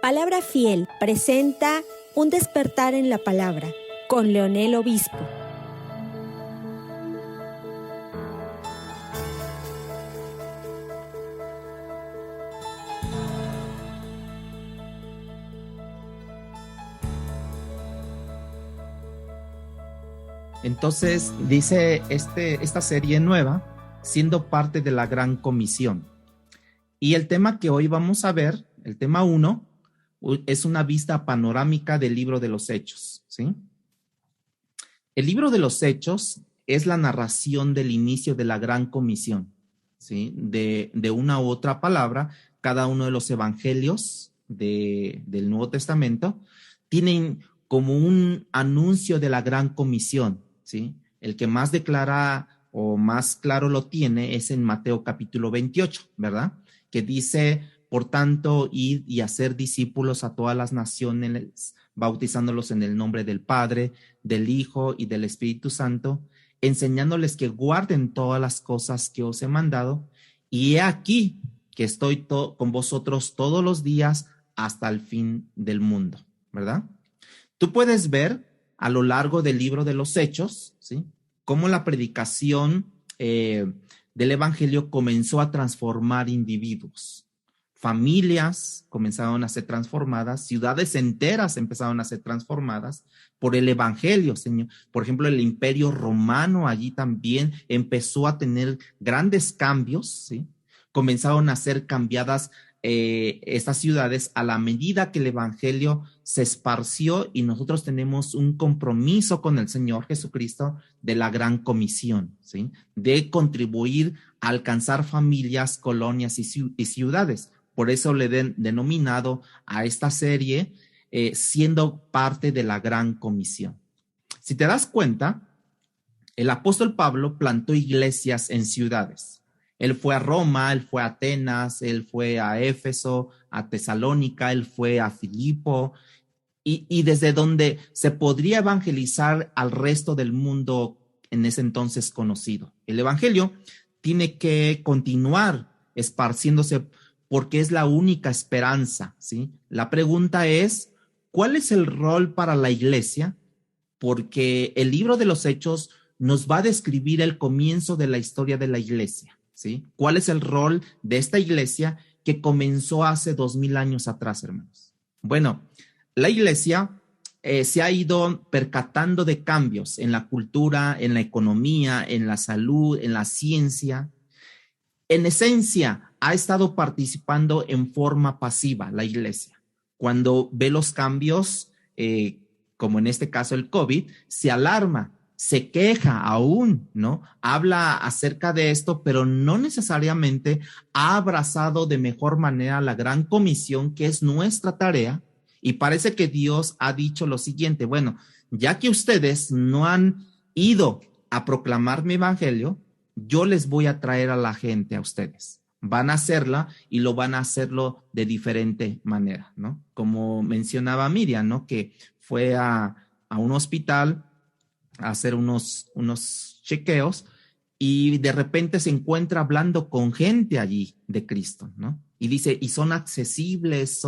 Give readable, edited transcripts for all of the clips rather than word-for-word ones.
Palabra Fiel presenta Un despertar en la palabra con Leonel Obispo. Entonces dice esta serie nueva, siendo parte de la Gran Comisión. Y el tema que hoy vamos a ver, el tema 1, es una vista panorámica del libro de los Hechos, ¿sí? El libro de los Hechos es la narración del inicio de la Gran Comisión, ¿sí? De una u otra palabra, cada uno de los evangelios del Nuevo Testamento tienen como un anuncio de la Gran Comisión, ¿sí? El que más declara o más claro lo tiene es en Mateo capítulo 28, ¿verdad? Que dice, por tanto, id y hacer discípulos a todas las naciones, bautizándolos en el nombre del Padre, del Hijo y del Espíritu Santo, enseñándoles que guarden todas las cosas que os he mandado, y he aquí que estoy con vosotros todos los días hasta el fin del mundo, ¿verdad? Tú puedes ver a lo largo del libro de los Hechos, ¿sí? Cómo la predicación del evangelio comenzó a transformar individuos. Familias comenzaron a ser transformadas, ciudades enteras empezaron a ser transformadas por el evangelio, Señor. Por ejemplo, el Imperio Romano allí también empezó a tener grandes cambios, ¿sí? Comenzaron a ser cambiadas estas ciudades a la medida que el evangelio se esparció, y nosotros tenemos un compromiso con el Señor Jesucristo de la Gran Comisión, ¿sí? De contribuir a alcanzar familias, colonias y ciudades. Por eso le he denominado a esta serie siendo parte de la Gran Comisión. Si te das cuenta, el apóstol Pablo plantó iglesias en ciudades. Él fue a Roma, él fue a Atenas, él fue a Éfeso, a Tesalónica, él fue a Filipo, y desde donde se podría evangelizar al resto del mundo en ese entonces conocido. El evangelio tiene que continuar esparciéndose porque es la única esperanza, ¿sí? La pregunta es, ¿cuál es el rol para la iglesia? Porque el libro de los Hechos nos va a describir el comienzo de la historia de la iglesia, ¿sí? ¿Cuál es el rol de esta iglesia que comenzó hace 2000 años atrás, hermanos? Bueno, la iglesia se ha ido percatando de cambios en la cultura, en la economía, en la salud, en la ciencia. En esencia, ha estado participando en forma pasiva la iglesia. Cuando ve los cambios, como en este caso el COVID, se alarma, se queja aún, ¿no? Habla acerca de esto, pero no necesariamente ha abrazado de mejor manera la Gran Comisión, que es nuestra tarea, y parece que Dios ha dicho lo siguiente: bueno, ya que ustedes no han ido a proclamar mi evangelio, yo les voy a traer a la gente a ustedes. Van a hacerla, y lo van a hacerlo de diferente manera, ¿no? Como mencionaba Miriam, ¿no? Que fue a un hospital a hacer unos chequeos, y de repente se encuentra hablando con gente allí de Cristo, ¿no? Y dice, y son accesibles,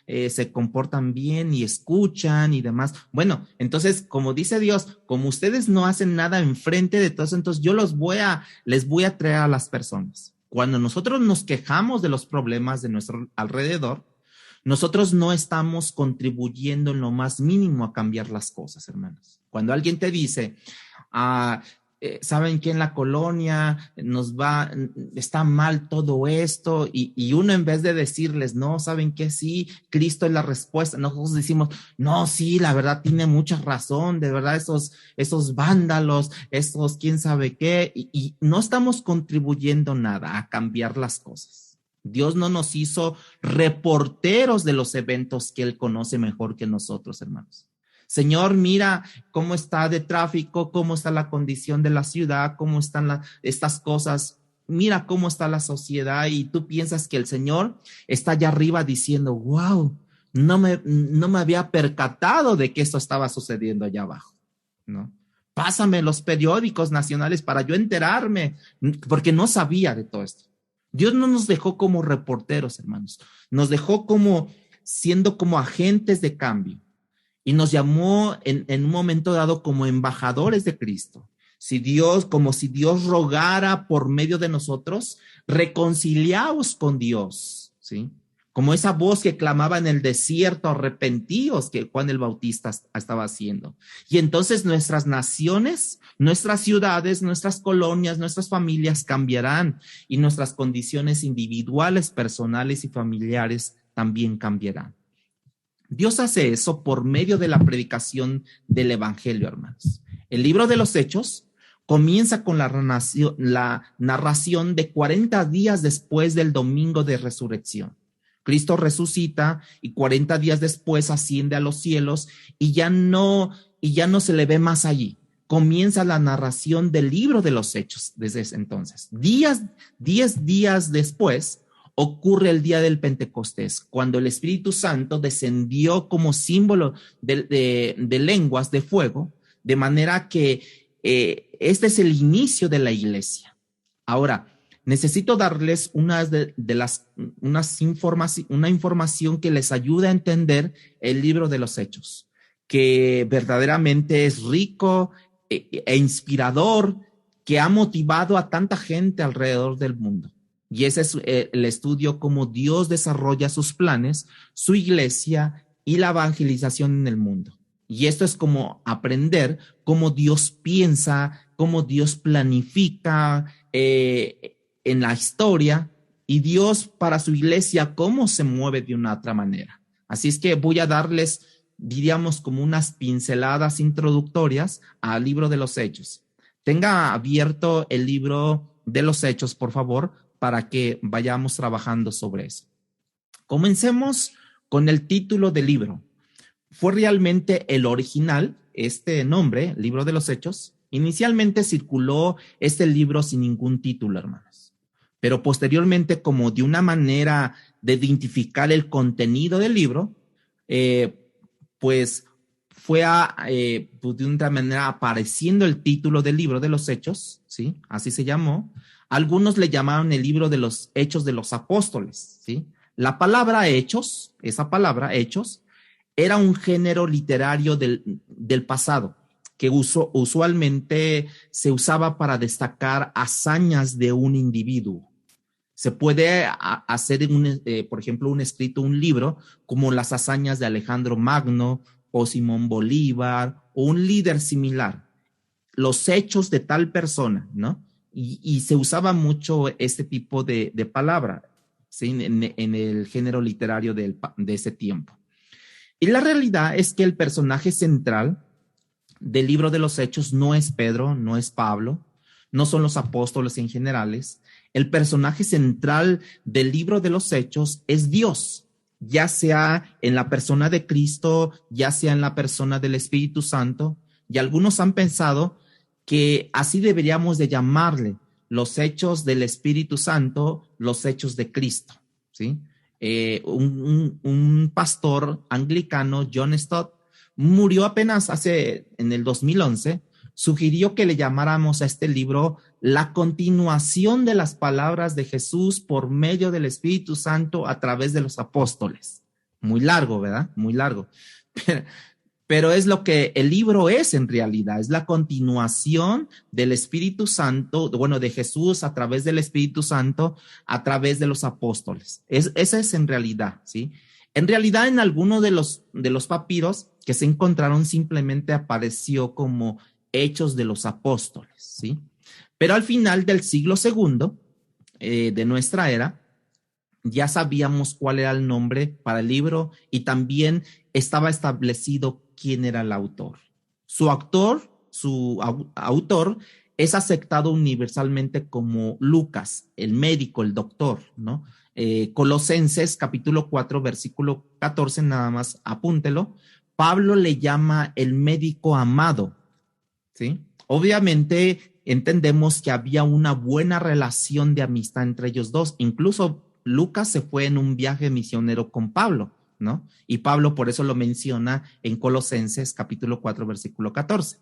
se comportan bien y escuchan y demás. Bueno, entonces, como dice Dios, como ustedes no hacen nada enfrente de todos, entonces yo les voy a traer a las personas. Cuando nosotros nos quejamos de los problemas de nuestro alrededor, nosotros no estamos contribuyendo en lo más mínimo a cambiar las cosas, hermanos. Cuando alguien te dice, saben que en la colonia está mal todo esto, y uno, en vez de decirles, no, saben que sí, Cristo es la respuesta, nosotros decimos, no, sí, la verdad tiene mucha razón, de verdad esos vándalos, esos quién sabe qué, y no estamos contribuyendo nada a cambiar las cosas. Dios no nos hizo reporteros de los eventos que Él conoce mejor que nosotros, hermanos. Señor, mira cómo está de tráfico, cómo está la condición de la ciudad, cómo están estas cosas. Mira cómo está la sociedad, y tú piensas que el Señor está allá arriba diciendo, wow, no me había percatado de que esto estaba sucediendo allá abajo, ¿no? Pásame los periódicos nacionales para yo enterarme, porque no sabía de todo esto. Dios no nos dejó como reporteros, hermanos. Nos dejó como siendo como agentes de cambio y nos llamó en un momento dado como embajadores de Cristo. Como si Dios rogara por medio de nosotros, reconciliaos con Dios, ¿sí? Como esa voz que clamaba en el desierto, arrepentíos, que Juan el Bautista estaba haciendo. Y entonces nuestras naciones, nuestras ciudades, nuestras colonias, nuestras familias cambiarán y nuestras condiciones individuales, personales y familiares también cambiarán. Dios hace eso por medio de la predicación del evangelio, hermanos. El libro de los Hechos comienza con la narración de 40 días después del domingo de resurrección. Cristo resucita y 40 días después asciende a los cielos y ya no se le ve más allí. Comienza la narración del libro de los Hechos desde ese entonces. 10 días después ocurre el día del Pentecostés, cuando el Espíritu Santo descendió como símbolo de lenguas de fuego, de manera que este es el inicio de la iglesia. Ahora, necesito darles una información que les ayude a entender el libro de los Hechos, que verdaderamente es rico e inspirador, que ha motivado a tanta gente alrededor del mundo. Y ese es el estudio cómo Dios desarrolla sus planes, su iglesia y la evangelización en el mundo. Y esto es como aprender cómo Dios piensa, cómo Dios planifica en la historia, y Dios para su iglesia cómo se mueve de una otra manera. Así es que voy a darles, diríamos, como unas pinceladas introductorias al libro de los Hechos. Tenga abierto el libro de los Hechos, por favor, para que vayamos trabajando sobre eso. Comencemos con el título del libro. Fue realmente el original, este nombre, Libro de los Hechos. Inicialmente circuló este libro sin ningún título, hermanos. Pero posteriormente, como de una manera de identificar el contenido del libro, pues fue de una manera apareciendo el título del Libro de los Hechos, ¿sí? Así se llamó. Algunos le llamaron el Libro de los Hechos de los Apóstoles, ¿sí? La palabra hechos, esa palabra hechos, era un género literario del pasado que usualmente se usaba para destacar hazañas de un individuo. Se puede hacer, por ejemplo, un libro como las hazañas de Alejandro Magno o Simón Bolívar o un líder similar. Los hechos de tal persona, ¿no? Y se usaba mucho este tipo de palabra, ¿sí? en el género literario de ese tiempo. Y la realidad es que el personaje central del libro de los Hechos no es Pedro, no es Pablo, no son los apóstoles en generales. El personaje central del libro de los Hechos es Dios, ya sea en la persona de Cristo, ya sea en la persona del Espíritu Santo. Y algunos han pensado que así deberíamos de llamarle, los hechos del Espíritu Santo, los hechos de Cristo, ¿sí? Un pastor anglicano, John Stott, murió apenas en el 2011, sugirió que le llamáramos a este libro la continuación de las palabras de Jesús por medio del Espíritu Santo a través de los apóstoles. Muy largo, ¿verdad? Muy largo. Pero es lo que el libro es en realidad, es la continuación del Espíritu Santo, de Jesús a través del Espíritu Santo, a través de los apóstoles. Esa es en realidad, ¿sí? En realidad, en alguno de los papiros que se encontraron simplemente apareció como Hechos de los Apóstoles, ¿sí? Pero al final del siglo II de nuestra era, ya sabíamos cuál era el nombre para el libro y también estaba establecido quién era el autor. Su autor es aceptado universalmente como Lucas, el médico, el doctor, ¿no? Colosenses capítulo 4, versículo 14, nada más apúntelo. Pablo le llama el médico amado, ¿sí? Obviamente entendemos que había una buena relación de amistad entre ellos dos. Incluso Lucas se fue en un viaje misionero con Pablo, ¿no? Y Pablo por eso lo menciona en Colosenses capítulo 4, versículo 14.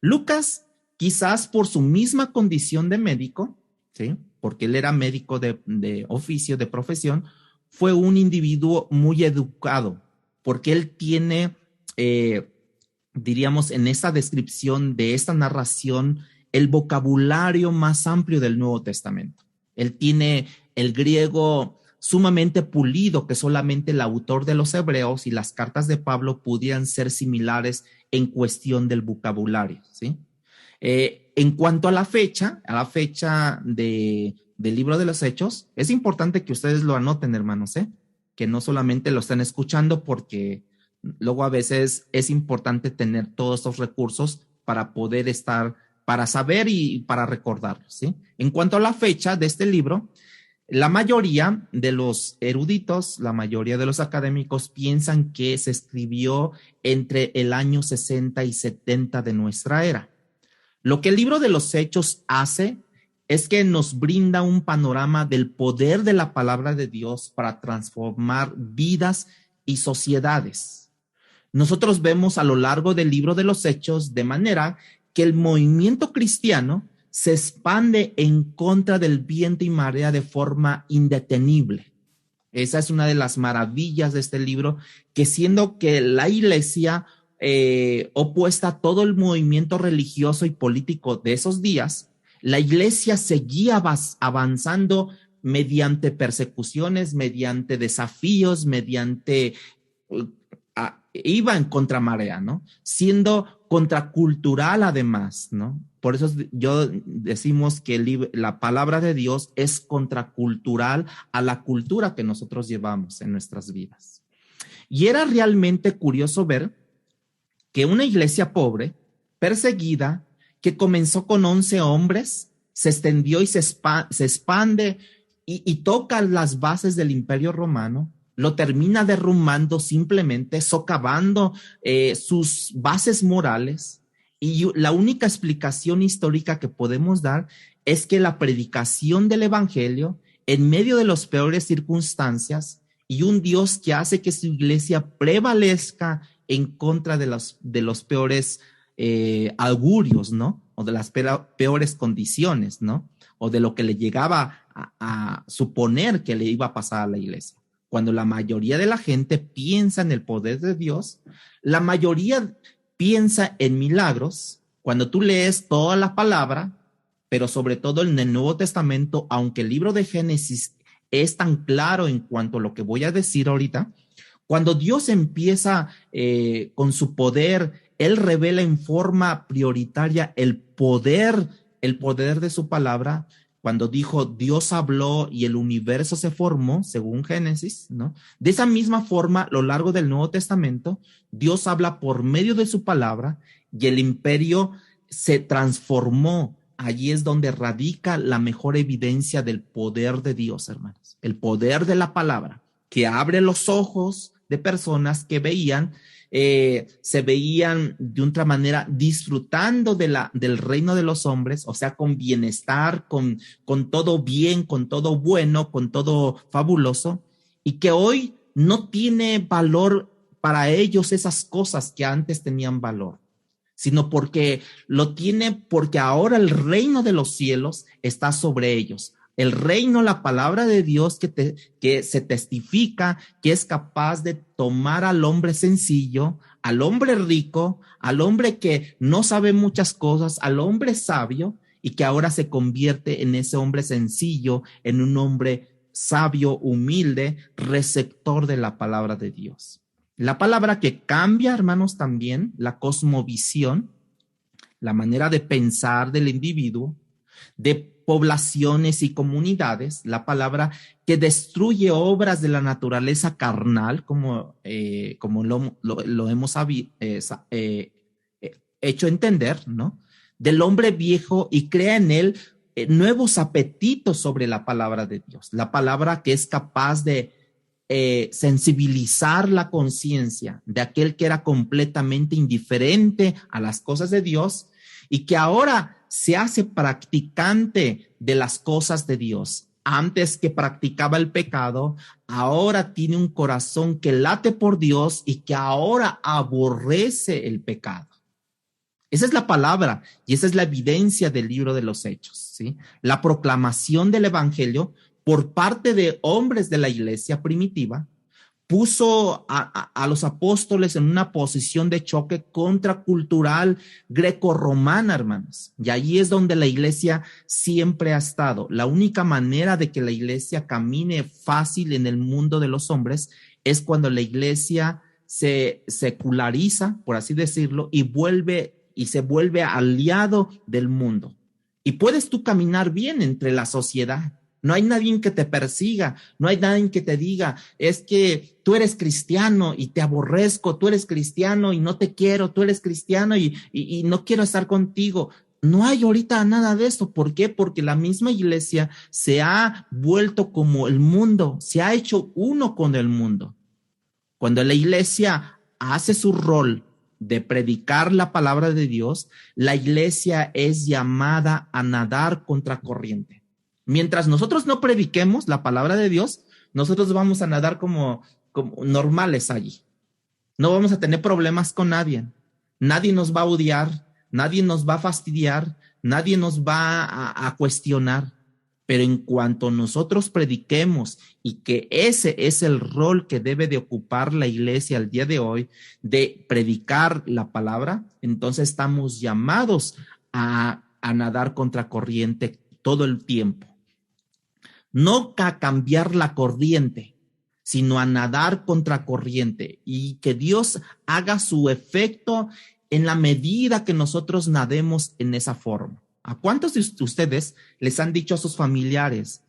Lucas, quizás por su misma condición de médico, ¿sí? Porque él era médico de oficio, de profesión, fue un individuo muy educado, porque él tiene, diríamos, en esta descripción de esta narración, el vocabulario más amplio del Nuevo Testamento. Él tiene el griego sumamente pulido, que solamente el autor de los Hebreos y las cartas de Pablo pudieran ser similares en cuestión del vocabulario, ¿sí? En cuanto a la fecha del libro de los Hechos, es importante que ustedes lo anoten, hermanos, que no solamente lo están escuchando, porque luego a veces es importante tener todos estos recursos para poder para saber y para recordarlos, ¿sí? En cuanto a la fecha de este libro, la mayoría de los eruditos, la mayoría de los académicos piensan que se escribió entre el año 60 y 70 de nuestra era. Lo que el libro de los Hechos hace es que nos brinda un panorama del poder de la palabra de Dios para transformar vidas y sociedades. Nosotros vemos a lo largo del libro de los Hechos de manera que el movimiento cristiano se expande en contra del viento y marea de forma indetenible. Esa es una de las maravillas de este libro, que siendo que la iglesia opuesta a todo el movimiento religioso y político de esos días, la iglesia seguía avanzando mediante persecuciones, mediante desafíos, iba en contramarea, ¿no? Siendo contracultural además, ¿no? Por eso decimos que la palabra de Dios es contracultural a la cultura que nosotros llevamos en nuestras vidas. Y era realmente curioso ver que una iglesia pobre, perseguida, que comenzó con 11 hombres, se extendió y se expande y toca las bases del Imperio Romano, lo termina derrumbando, simplemente socavando sus bases morales. Y la única explicación histórica que podemos dar es que la predicación del evangelio en medio de las peores circunstancias y un Dios que hace que su iglesia prevalezca en contra de los peores augurios, ¿no? O de las peores condiciones, ¿no? O de lo que le llegaba a suponer que le iba a pasar a la iglesia. Cuando la mayoría de la gente piensa en el poder de Dios, la mayoría piensa en milagros. Cuando tú lees toda la palabra, pero sobre todo en el Nuevo Testamento, aunque el libro de Génesis es tan claro en cuanto a lo que voy a decir ahorita, cuando Dios empieza con su poder, Él revela en forma prioritaria el poder de su palabra. Cuando dijo, Dios habló y el universo se formó, según Génesis, ¿no? De esa misma forma, a lo largo del Nuevo Testamento, Dios habla por medio de su palabra y el imperio se transformó. Allí es donde radica la mejor evidencia del poder de Dios, hermanos. El poder de la palabra, que abre los ojos de personas que se veían de otra manera disfrutando del reino de los hombres, o sea, con bienestar, con todo bien, con todo bueno, con todo fabuloso, y que hoy no tiene valor para ellos esas cosas que antes tenían valor, sino porque porque ahora el reino de los cielos está sobre ellos. El reino, la palabra de Dios que se testifica, que es capaz de tomar al hombre sencillo, al hombre rico, al hombre que no sabe muchas cosas, al hombre sabio, y que ahora se convierte en ese hombre sencillo, en un hombre sabio, humilde, receptor de la palabra de Dios. La palabra que cambia, hermanos, también la cosmovisión, la manera de pensar del individuo, de poblaciones y comunidades, la palabra que destruye obras de la naturaleza carnal, como lo hemos hecho entender, ¿no? Del hombre viejo, y crea en él nuevos apetitos sobre la palabra de Dios, la palabra que es capaz de sensibilizar la conciencia de aquel que era completamente indiferente a las cosas de Dios y que ahora se hace practicante de las cosas de Dios. Antes que practicaba el pecado, ahora tiene un corazón que late por Dios y que ahora aborrece el pecado. Esa es la palabra y esa es la evidencia del libro de los Hechos, ¿sí? La proclamación del evangelio por parte de hombres de la iglesia primitiva, puso a los apóstoles en una posición de choque contracultural greco-romana, hermanos. Y ahí es donde la iglesia siempre ha estado. La única manera de que la iglesia camine fácil en el mundo de los hombres es cuando la iglesia se seculariza, por así decirlo, y se vuelve aliado del mundo. Y puedes tú caminar bien entre la sociedad. No hay nadie que te persiga, no hay nadie que te diga, es que tú eres cristiano y te aborrezco, tú eres cristiano y no te quiero, tú eres cristiano y no quiero estar contigo. No hay ahorita nada de eso. ¿Por qué? Porque la misma iglesia se ha vuelto como el mundo, se ha hecho uno con el mundo. Cuando la iglesia hace su rol de predicar la palabra de Dios, la iglesia es llamada a nadar contra corriente. Mientras nosotros no prediquemos la palabra de Dios, nosotros vamos a nadar como normales allí. No vamos a tener problemas con nadie. Nadie nos va a odiar, nadie nos va a fastidiar, nadie nos va a cuestionar. Pero en cuanto nosotros prediquemos, y que ese es el rol que debe de ocupar la iglesia al día de hoy, de predicar la palabra, entonces estamos llamados a nadar contra corriente todo el tiempo. No a cambiar la corriente, sino a nadar contra corriente, y que Dios haga su efecto en la medida que nosotros nademos en esa forma. ¿A cuántos de ustedes les han dicho a sus familiares,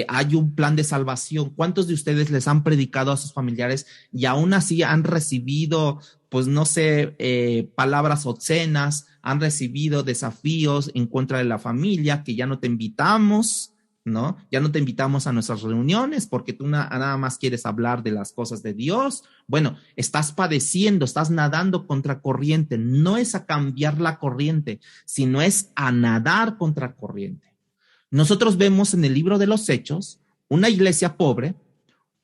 hay un plan de salvación? ¿Cuántos de ustedes les han predicado a sus familiares y aún así han recibido, pues no sé, palabras obscenas, han recibido desafíos en contra de la familia, que ya no te invitamos, ¿no? Ya no te invitamos a nuestras reuniones porque tú nada más quieres hablar de las cosas de Dios? Bueno, estás padeciendo, estás nadando contra corriente. No es a cambiar la corriente, sino es a nadar contra corriente. Nosotros vemos en el libro de los Hechos una iglesia pobre,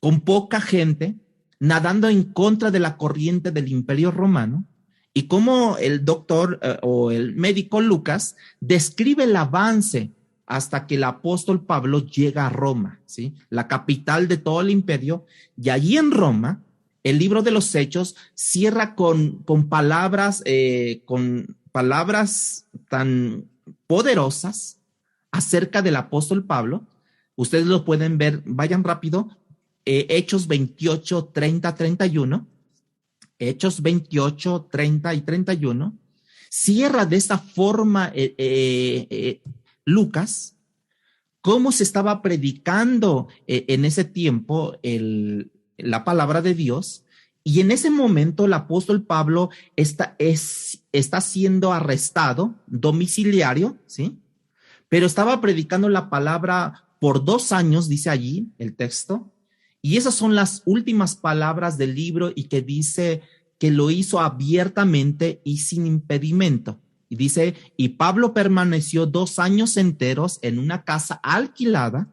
con poca gente, nadando en contra de la corriente del Imperio Romano, y cómo el doctor o el médico Lucas describe el avance hasta que el apóstol Pablo llega a Roma, ¿sí? La capital de todo el imperio, y allí en Roma, el libro de los Hechos cierra con palabras tan poderosas acerca del apóstol Pablo. Ustedes lo pueden ver, vayan rápido, Hechos 28, 30, 31, Hechos 28, 30 y 31, cierra de esta forma Lucas, cómo se estaba predicando en ese tiempo la palabra de Dios, y en ese momento el apóstol Pablo está siendo arrestado, domiciliario, ¿sí? Pero estaba predicando la palabra por 2 años, dice allí el texto, y esas son las últimas palabras del libro, y que dice que lo hizo abiertamente y sin impedimento. Y dice, y Pablo permaneció 2 años enteros en una casa alquilada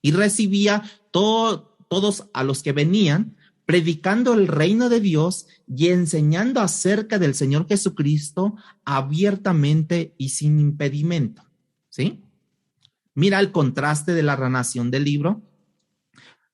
y recibía todos a los que venían, predicando el reino de Dios y enseñando acerca del Señor Jesucristo abiertamente y sin impedimento. ¿Sí? Mira el contraste de la narración del libro.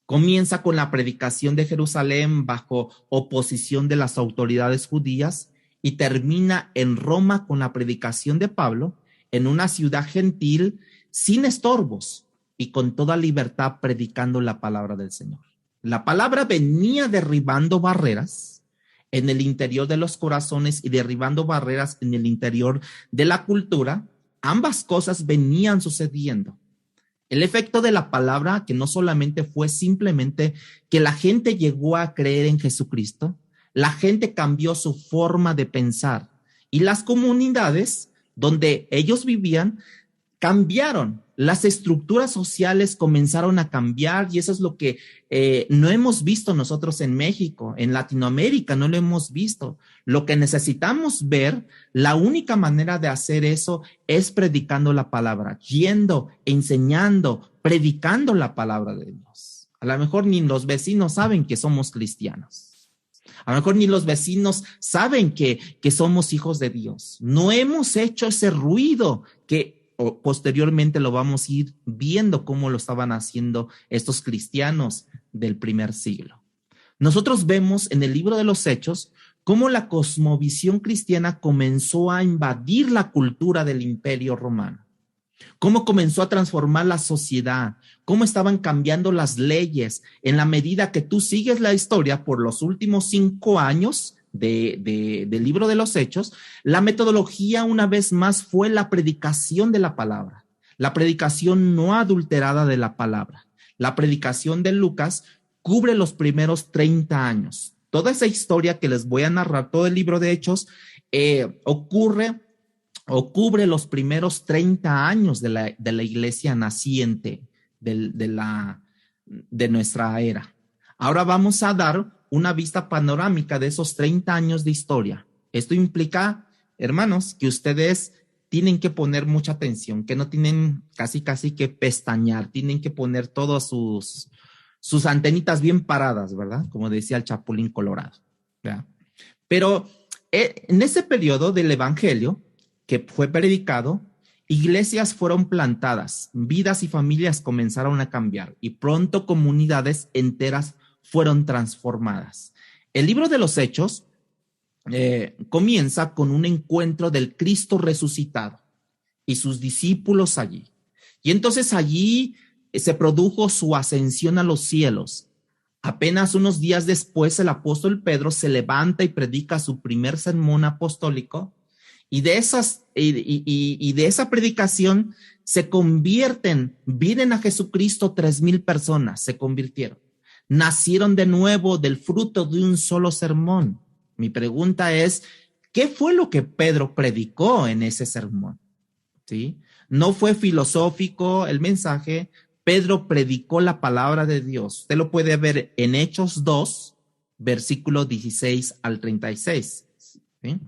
Comienza con la predicación de Jerusalén bajo oposición de las autoridades judías, y termina en Roma con la predicación de Pablo en una ciudad gentil sin estorbos y con toda libertad predicando la palabra del Señor. La palabra venía derribando barreras en el interior de los corazones y derribando barreras en el interior de la cultura. Ambas cosas venían sucediendo. El efecto de la palabra, que no solamente fue simplemente que la gente llegó a creer en Jesucristo, la gente cambió su forma de pensar, y las comunidades donde ellos vivían cambiaron. Las estructuras sociales comenzaron a cambiar, y eso es lo que no hemos visto nosotros en México, en Latinoamérica no lo hemos visto. Lo que necesitamos ver, la única manera de hacer eso es predicando la palabra, yendo, enseñando, predicando la palabra de Dios. A lo mejor ni los vecinos saben que somos cristianos. A lo mejor ni los vecinos saben que somos hijos de Dios. No hemos hecho ese ruido que posteriormente lo vamos a ir viendo cómo lo estaban haciendo estos cristianos del primer siglo. Nosotros vemos en el libro de los Hechos cómo la cosmovisión cristiana comenzó a invadir la cultura del Imperio Romano, cómo comenzó a transformar la sociedad, cómo estaban cambiando las leyes. En la medida que tú sigues la historia por los últimos 5 años del libro de los Hechos, la metodología una vez más fue la predicación de la palabra, la predicación no adulterada de la palabra. La predicación de Lucas cubre los primeros 30 años. Toda esa historia que les voy a narrar, todo el libro de Hechos, ocurre o cubre los primeros 30 años de la iglesia naciente de nuestra era. Ahora vamos a dar una vista panorámica de esos 30 años de historia. Esto implica, hermanos, que ustedes tienen que poner mucha atención, que no tienen casi que pestañear, tienen que poner todas sus antenitas bien paradas, ¿verdad? Como decía el Chapulín Colorado, ¿verdad? Pero en ese periodo del Evangelio que fue predicado, iglesias fueron plantadas, vidas y familias comenzaron a cambiar y pronto comunidades enteras fueron transformadas. El libro de los Hechos comienza con un encuentro del Cristo resucitado y sus discípulos allí. Y entonces allí se produjo su ascensión a los cielos. Apenas unos días después, el apóstol Pedro se levanta y predica su primer sermón apostólico. Y de esa predicación vienen a Jesucristo 3,000 personas, se convirtieron. Nacieron de nuevo del fruto de un solo sermón. Mi pregunta es, ¿qué fue lo que Pedro predicó en ese sermón? ¿Sí? No fue filosófico el mensaje. Pedro predicó la palabra de Dios. Usted lo puede ver en Hechos 2, versículo 16 al 36. ¿Sí?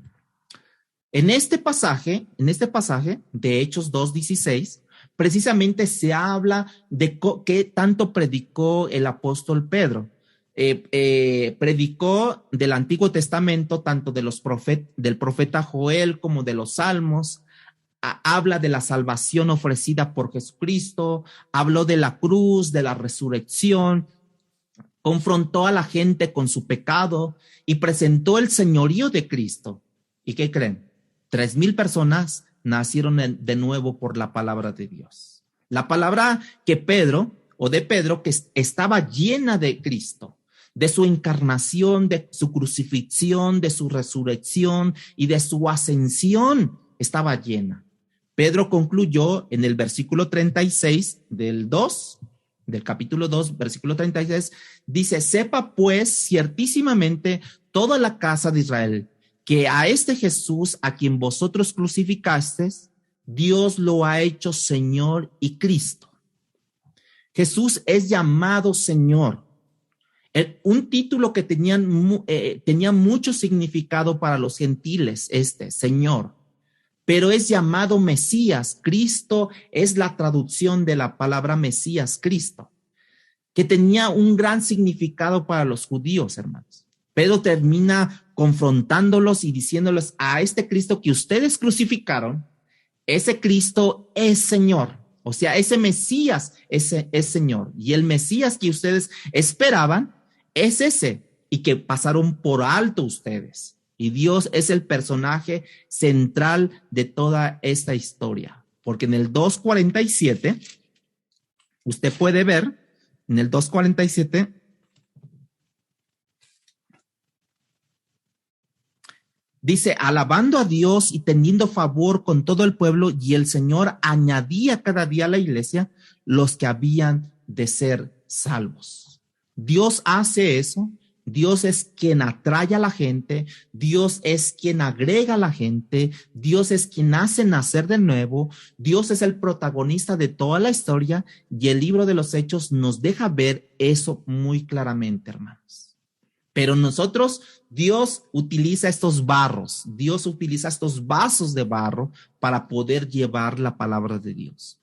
En este pasaje de Hechos 2:16, precisamente se habla de qué tanto predicó el apóstol Pedro. Predicó del Antiguo Testamento, tanto del profeta Joel como de los Salmos. Habla de la salvación ofrecida por Jesucristo, habló de la cruz, de la resurrección, confrontó a la gente con su pecado y presentó el señorío de Cristo. ¿Y qué creen? 3,000 personas nacieron de nuevo por la palabra de Dios. La palabra de Pedro, que estaba llena de Cristo, de su encarnación, de su crucifixión, de su resurrección y de su ascensión, estaba llena. Pedro concluyó en el versículo 36 del capítulo 2, versículo 36, dice: sepa pues ciertísimamente toda la casa de Israel, que a este Jesús a quien vosotros crucificasteis, Dios lo ha hecho Señor y Cristo. Jesús es llamado Señor. Un título que tenía mucho significado para los gentiles, Señor, pero es llamado Mesías. Cristo es la traducción de la palabra Mesías, Cristo, que tenía un gran significado para los judíos, hermanos. Pedro termina confrontándolos y diciéndoles: a este Cristo que ustedes crucificaron, ese Cristo es Señor. O sea, ese Mesías es Señor. Y el Mesías que ustedes esperaban es ese, y que pasaron por alto ustedes. Y Dios es el personaje central de toda esta historia. Porque en el 2:47, usted puede ver, en el 2:47, dice: alabando a Dios y teniendo favor con todo el pueblo, y el Señor añadía cada día a la iglesia los que habían de ser salvos. Dios hace eso. Dios es quien atrae a la gente. Dios es quien agrega a la gente. Dios es quien hace nacer de nuevo. Dios es el protagonista de toda la historia, y el libro de los Hechos nos deja ver eso muy claramente, hermanos. Pero Dios utiliza estos barros, Dios utiliza estos vasos de barro para poder llevar la palabra de Dios.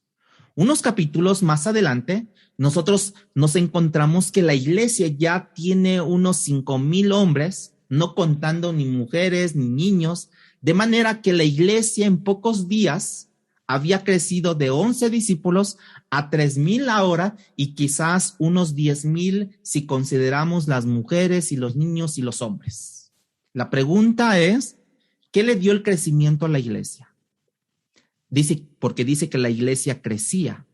Unos capítulos más adelante, nosotros nos encontramos que la iglesia ya tiene unos 5,000 hombres, no contando ni mujeres ni niños, de manera que la iglesia en pocos días había crecido de 11 discípulos a 3,000 ahora y quizás unos 10,000 si consideramos las mujeres y los niños y los hombres. La pregunta es, ¿qué le dio el crecimiento a la iglesia? Porque dice que la iglesia crecía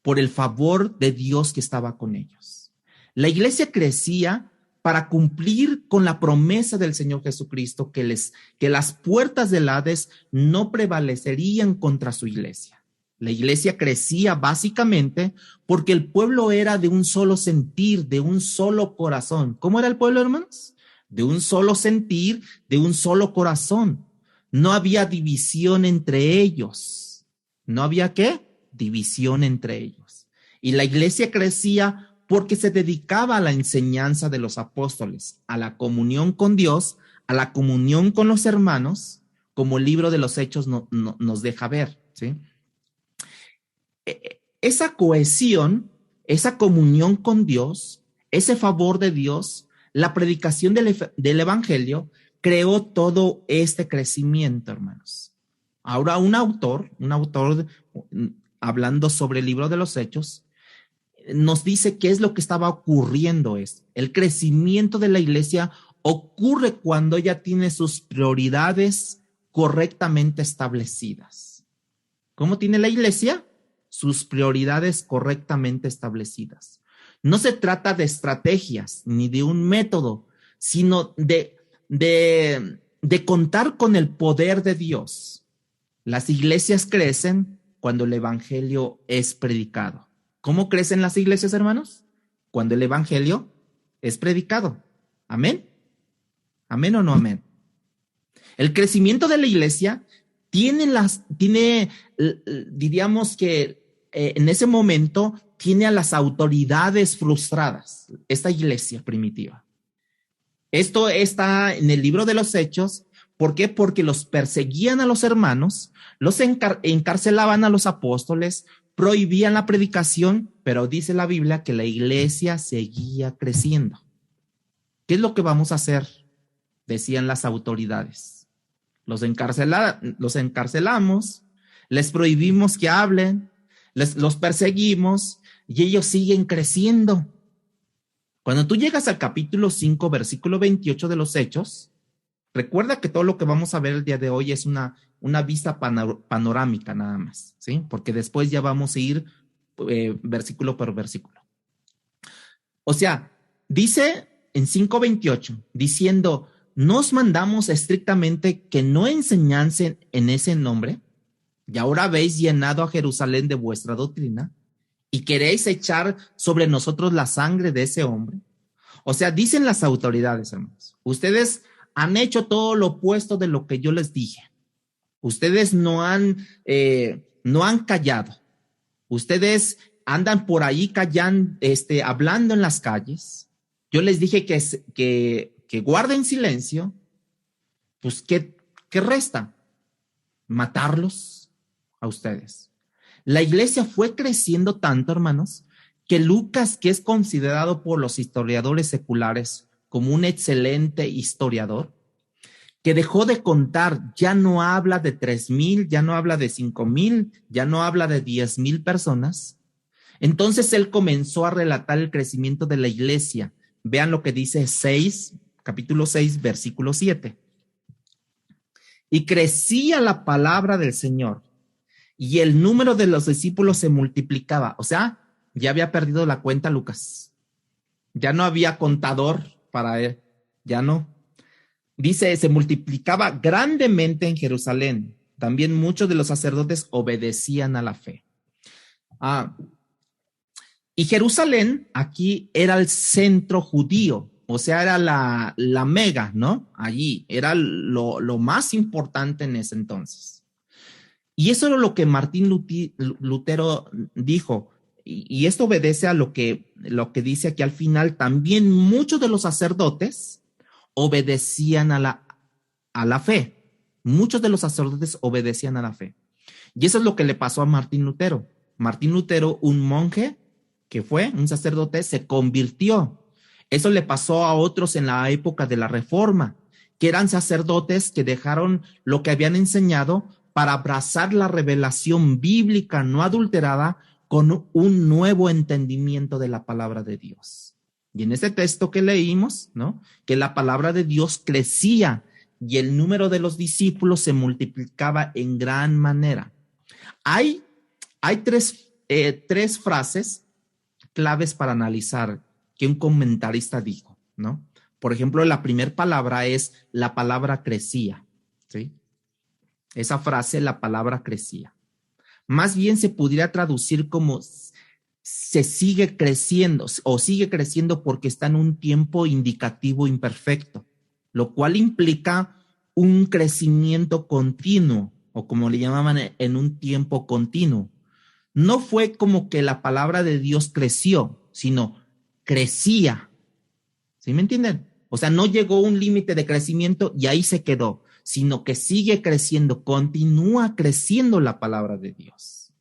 por el favor de Dios que estaba con ellos. La iglesia crecía para cumplir con la promesa del Señor Jesucristo que las puertas del Hades no prevalecerían contra su iglesia. La iglesia crecía básicamente porque el pueblo era de un solo sentir, de un solo corazón. ¿Cómo era el pueblo, hermanos? De un solo sentir, de un solo corazón. No había división entre ellos. ¿No había qué? División entre ellos. Y la iglesia crecía porque se dedicaba a la enseñanza de los apóstoles, a la comunión con Dios, a la comunión con los hermanos, como el libro de los Hechos nos deja ver, ¿sí? Esa cohesión, esa comunión con Dios, ese favor de Dios, la predicación del Evangelio, creó todo este crecimiento, hermanos. Ahora un autor hablando sobre el libro de los Hechos, nos dice qué es lo que estaba ocurriendo. El crecimiento de la iglesia ocurre cuando ella tiene sus prioridades correctamente establecidas. ¿Cómo tiene la iglesia? Sus prioridades correctamente establecidas. No se trata de estrategias ni de un método, sino de contar con el poder de Dios. Las iglesias crecen cuando el evangelio es predicado. ¿Cómo crecen las iglesias, hermanos? Cuando el evangelio es predicado. ¿Amén? ¿Amén o no amén? El crecimiento de la iglesia diríamos que en ese momento tiene a las autoridades frustradas, esta iglesia primitiva. Esto está en el libro de los Hechos. ¿Por qué? Porque los perseguían a los hermanos, los encarcelaban a los apóstoles, prohibían la predicación, pero dice la Biblia que la iglesia seguía creciendo. ¿Qué es lo que vamos a hacer? Decían las autoridades. Los encarcelamos, les prohibimos que hablen, los perseguimos y ellos siguen creciendo. Cuando tú llegas al capítulo 5, versículo 28 de los Hechos, recuerda que todo lo que vamos a ver el día de hoy es una vista panorámica nada más, ¿sí? Porque después ya vamos a ir versículo por versículo. O sea, dice en 5:28, diciendo, nos mandamos estrictamente que no enseñasen en ese nombre, y ahora habéis llenado a Jerusalén de vuestra doctrina, y queréis echar sobre nosotros la sangre de ese hombre. O sea, dicen las autoridades, hermanos, ustedes han hecho todo lo opuesto de lo que yo les dije. Ustedes no han callado. Ustedes andan por ahí callando, hablando en las calles. Yo les dije que guarden silencio. Pues, ¿qué resta? Matarlos a ustedes. La iglesia fue creciendo tanto, hermanos, que Lucas, que es considerado por los historiadores seculares como un excelente historiador, que dejó de contar, ya no habla de 3,000, ya no habla de 5,000, ya no habla de 10,000 personas. Entonces él comenzó a relatar el crecimiento de la iglesia. Vean lo que dice capítulo 6, versículo 7. Y crecía la palabra del Señor, y el número de los discípulos se multiplicaba. O sea, ya había perdido la cuenta Lucas. Ya no había contador para él. Ya no. Dice, se multiplicaba grandemente en Jerusalén. También muchos de los sacerdotes obedecían a la fe. Y Jerusalén aquí era el centro judío. O sea, era la mega, ¿no? Allí era lo más importante en ese entonces. Y eso era lo que Martín Lutero dijo. Y esto obedece a lo que dice aquí al final. También muchos de los sacerdotes obedecían a la fe. Muchos de los sacerdotes obedecían a la fe. Y eso es lo que le pasó a Martín Lutero. Martín Lutero, un monje que fue un sacerdote, se convirtió. Eso le pasó a otros en la época de la Reforma, que eran sacerdotes que dejaron lo que habían enseñado para abrazar la revelación bíblica no adulterada con un nuevo entendimiento de la palabra de Dios. Y en este texto que leímos, ¿no?, que la palabra de Dios crecía y el número de los discípulos se multiplicaba en gran manera. Hay tres frases claves para analizar que un comentarista dijo, ¿no? Por ejemplo, la primera palabra es la palabra crecía, ¿sí? Esa frase, la palabra crecía. Más bien se pudiera traducir como se sigue creciendo o sigue creciendo porque está en un tiempo indicativo imperfecto, lo cual implica un crecimiento continuo o como le llamaban en un tiempo continuo. No fue como que la palabra de Dios creció, sino crecía. ¿Sí me entienden? O sea, no llegó a un límite de crecimiento y ahí se quedó, sino que sigue creciendo, continúa creciendo la palabra de Dios.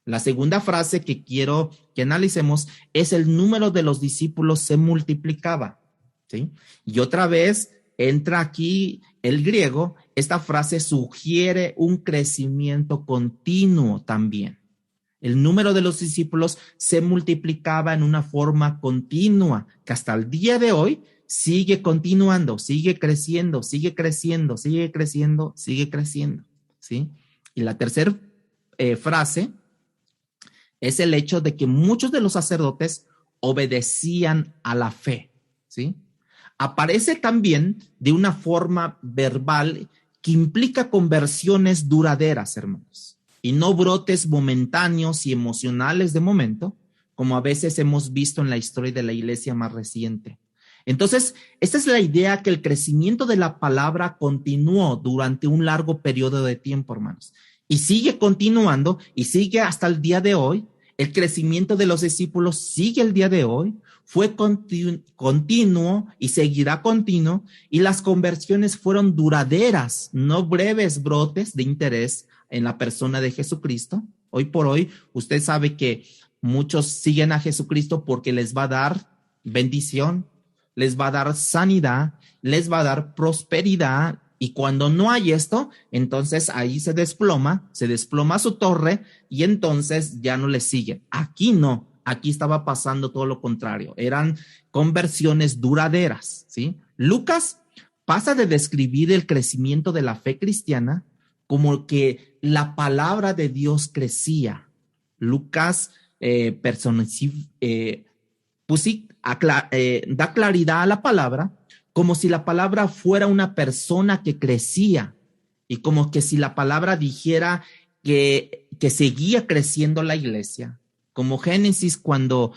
La segunda frase que quiero que analicemos es el número de los discípulos se multiplicaba, ¿sí? Y otra vez entra aquí el griego, esta frase sugiere un crecimiento continuo también. El número de los discípulos se multiplicaba en una forma continua, que hasta el día de hoy sigue continuando, sigue creciendo, sigue creciendo, sigue creciendo, sigue creciendo, ¿sí? Y la tercera frase es el hecho de que muchos de los sacerdotes obedecían a la fe, ¿sí? Aparece también de una forma verbal que implica conversiones duraderas, hermanos, y no brotes momentáneos y emocionales de momento, como a veces hemos visto en la historia de la iglesia más reciente. Entonces, esta es la idea, que el crecimiento de la palabra continuó durante un largo periodo de tiempo, hermanos, y sigue continuando y sigue hasta el día de hoy. El crecimiento de los discípulos sigue el día de hoy, fue continuo y seguirá continuo, y las conversiones fueron duraderas, no breves brotes de interés en la persona de Jesucristo. Hoy por hoy, usted sabe que muchos siguen a Jesucristo porque les va a dar bendición, les va a dar sanidad, les va a dar prosperidad, y cuando no hay esto, entonces ahí se desploma su torre, y entonces ya no le siguen. Aquí no, aquí estaba pasando todo lo contrario, eran conversiones duraderas, ¿sí? Lucas pasa de describir el crecimiento de la fe cristiana como que la palabra de Dios crecía. Lucas da claridad a la palabra, como si la palabra fuera una persona que crecía, y como que si la palabra dijera que seguía creciendo la iglesia, como Génesis cuando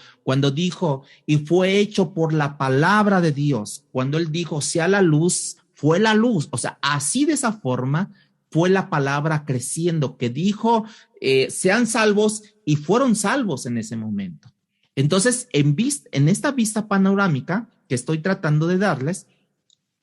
dijo, y fue hecho por la palabra de Dios, cuando él dijo, sea la luz, fue la luz. O sea, así de esa forma fue la palabra creciendo, que dijo, sean salvos, y fueron salvos en ese momento. Entonces, en esta vista panorámica que estoy tratando de darles,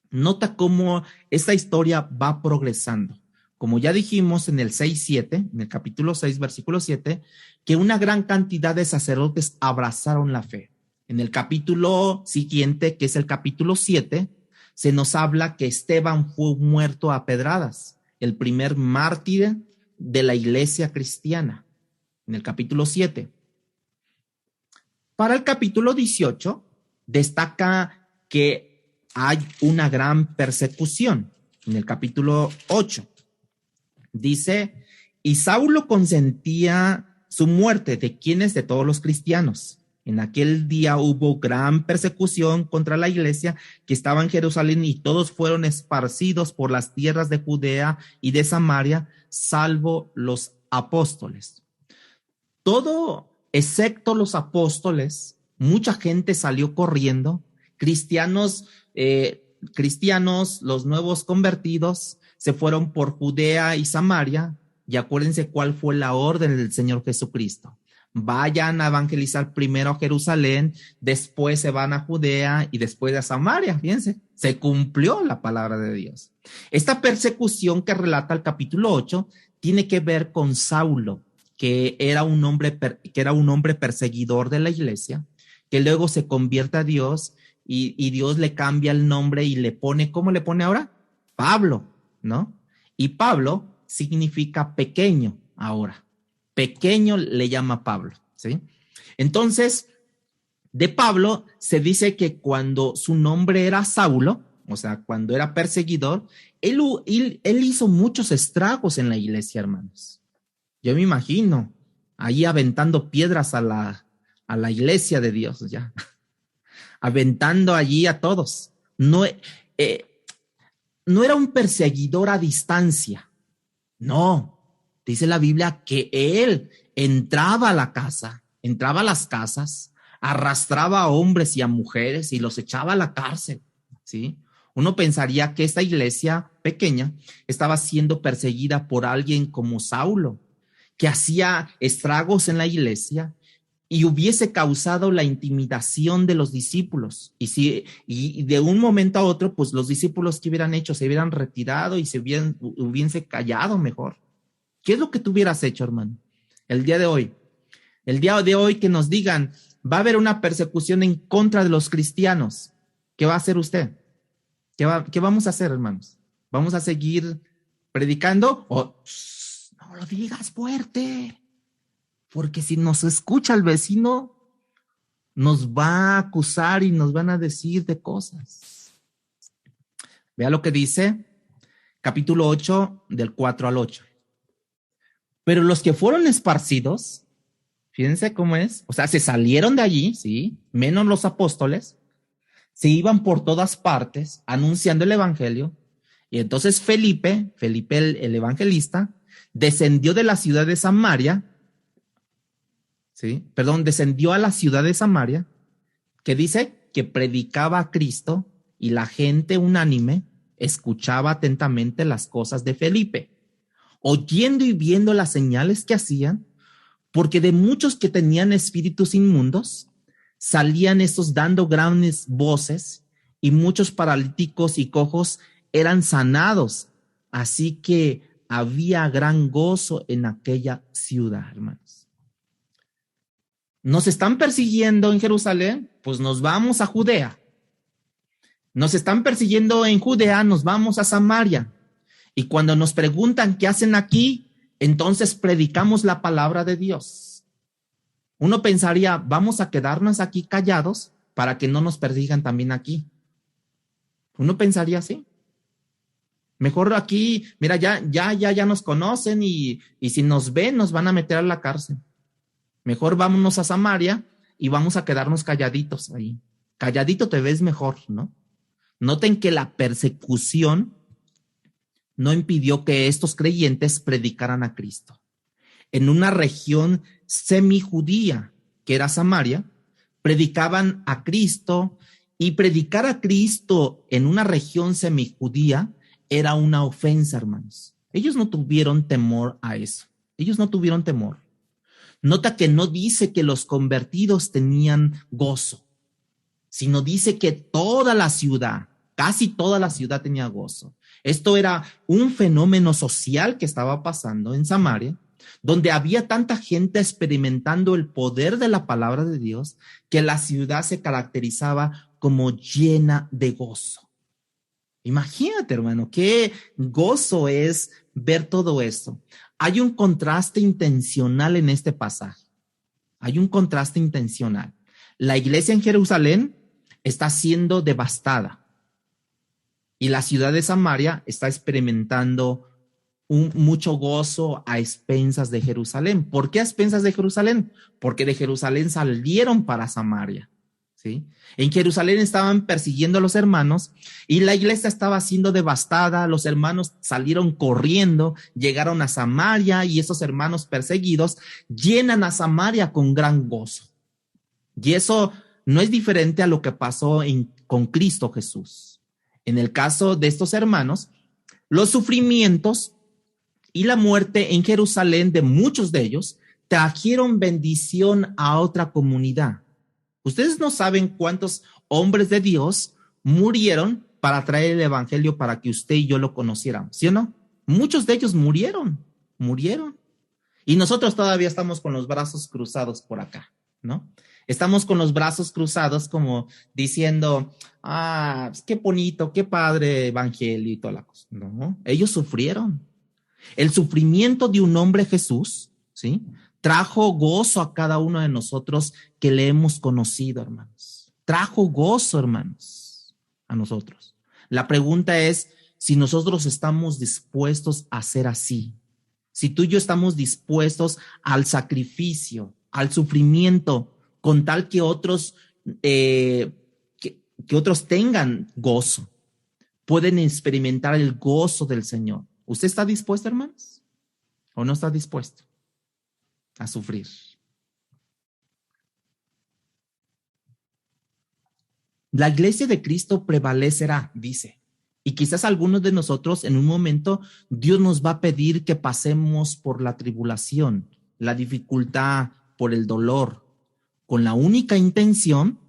nota cómo esta historia va progresando. Como ya dijimos en el 6-7, en el capítulo 6, versículo 7, que una gran cantidad de sacerdotes abrazaron la fe. En el capítulo siguiente, que es el capítulo 7, se nos habla que Esteban fue muerto a pedradas, el primer mártir de la iglesia cristiana, en el capítulo 7. Para el capítulo 18, destaca que hay una gran persecución. En el capítulo 8, dice, y Saulo consentía su muerte. ¿De quiénes? De todos los cristianos. En aquel día hubo gran persecución contra la iglesia que estaba en Jerusalén, y todos fueron esparcidos por las tierras de Judea y de Samaria, salvo los apóstoles. Todo, excepto los apóstoles, mucha gente salió corriendo. Cristianos, los nuevos convertidos, se fueron por Judea y Samaria, y acuérdense cuál fue la orden del Señor Jesucristo. Vayan a evangelizar primero a Jerusalén, después se van a Judea y después a Samaria. Fíjense, se cumplió la palabra de Dios. Esta persecución que relata el capítulo 8 tiene que ver con Saulo, que era un hombre perseguidor de la iglesia, que luego se convierte a Dios, y Dios le cambia el nombre y le pone, ¿cómo le pone ahora? Pablo, ¿no? Y Pablo significa pequeño ahora. Pequeño le llama Pablo, ¿sí? Entonces, de Pablo se dice que cuando su nombre era Saulo, o sea, cuando era perseguidor, él hizo muchos estragos en la iglesia, hermanos. Yo me imagino ahí aventando piedras a la iglesia de Dios, ya. Aventando allí a todos. No era un perseguidor a distancia. No, dice la Biblia que él entraba a la casa, entraba a las casas, arrastraba a hombres y a mujeres y los echaba a la cárcel, ¿sí? Uno pensaría que esta iglesia pequeña estaba siendo perseguida por alguien como Saulo, que hacía estragos en la iglesia y hubiese causado la intimidación de los discípulos. Y de un momento a otro, pues los discípulos, ¿qué hubieran hecho? Se hubieran retirado y hubiese callado mejor. ¿Qué es lo que tú hubieras hecho, hermano? El día de hoy que nos digan, va a haber una persecución en contra de los cristianos. ¿Qué va a hacer usted? ¿Qué vamos a hacer, hermanos? ¿Vamos a seguir predicando? O no lo digas fuerte, porque si nos escucha el vecino, nos va a acusar y nos van a decir de cosas. Vea lo que dice capítulo 8, del 4 al 8. Pero los que fueron esparcidos, fíjense cómo es, o sea, se salieron de allí, ¿sí? Menos los apóstoles, se iban por todas partes anunciando el evangelio. Y entonces Felipe el evangelista, descendió de la ciudad de Samaria, ¿sí? Descendió a la ciudad de Samaria, que dice que predicaba a Cristo y la gente unánime escuchaba atentamente las cosas de Felipe, oyendo y viendo las señales que hacían, porque de muchos que tenían espíritus inmundos, salían estos dando grandes voces y muchos paralíticos y cojos eran sanados. Así que había gran gozo en aquella ciudad, hermanos. Nos están persiguiendo en Jerusalén, pues nos vamos a Judea. Nos están persiguiendo en Judea, nos vamos a Samaria. Y cuando nos preguntan qué hacen aquí, entonces predicamos la palabra de Dios. Uno pensaría, vamos a quedarnos aquí callados para que no nos persigan también aquí. Uno pensaría así. Mejor aquí, mira, ya nos conocen y si nos ven, nos van a meter a la cárcel. Mejor vámonos a Samaria y vamos a quedarnos calladitos ahí. Calladito te ves mejor, ¿no? Noten que la persecución no impidió que estos creyentes predicaran a Cristo. En una región semijudía, que era Samaria, predicaban a Cristo, y predicar a Cristo en una región semijudía era una ofensa, hermanos. Ellos no tuvieron temor a eso. Ellos no tuvieron temor. Nota que no dice que los convertidos tenían gozo, sino dice que toda la ciudad, casi toda la ciudad tenía gozo. Esto era un fenómeno social que estaba pasando en Samaria, donde había tanta gente experimentando el poder de la palabra de Dios, que la ciudad se caracterizaba como llena de gozo. Imagínate, hermano, qué gozo es ver todo esto. Hay un contraste intencional en este pasaje. Hay un contraste intencional. La iglesia en Jerusalén está siendo devastada y la ciudad de Samaria está experimentando mucho gozo a expensas de Jerusalén. ¿Por qué a expensas de Jerusalén? Porque de Jerusalén salieron para Samaria, ¿sí? En Jerusalén estaban persiguiendo a los hermanos y la iglesia estaba siendo devastada. Los hermanos salieron corriendo, llegaron a Samaria y esos hermanos perseguidos llenan a Samaria con gran gozo. Y eso no es diferente a lo que pasó con Cristo Jesús. En el caso de estos hermanos, los sufrimientos y la muerte en Jerusalén de muchos de ellos trajeron bendición a otra comunidad. Ustedes no saben cuántos hombres de Dios murieron para traer el evangelio para que usted y yo lo conociéramos, ¿sí o no? Muchos de ellos murieron. Y nosotros todavía estamos con los brazos cruzados por acá, ¿no? Estamos con los brazos cruzados como diciendo, qué bonito, qué padre evangelio y toda la cosa. No, ellos sufrieron. El sufrimiento de un hombre, Jesús, ¿sí?, trajo gozo a cada uno de nosotros que le hemos conocido, hermanos. Trajo gozo, hermanos, a nosotros. La pregunta es si nosotros estamos dispuestos a ser así. Si tú y yo estamos dispuestos al sacrificio, al sufrimiento, con tal que otros, que otros tengan gozo, pueden experimentar el gozo del Señor. ¿Usted está dispuesto, hermanos? ¿O no está dispuesto a sufrir? La iglesia de Cristo prevalecerá, dice. Y quizás algunos de nosotros en un momento Dios nos va a pedir que pasemos por la tribulación, la dificultad, por el dolor, con la única intención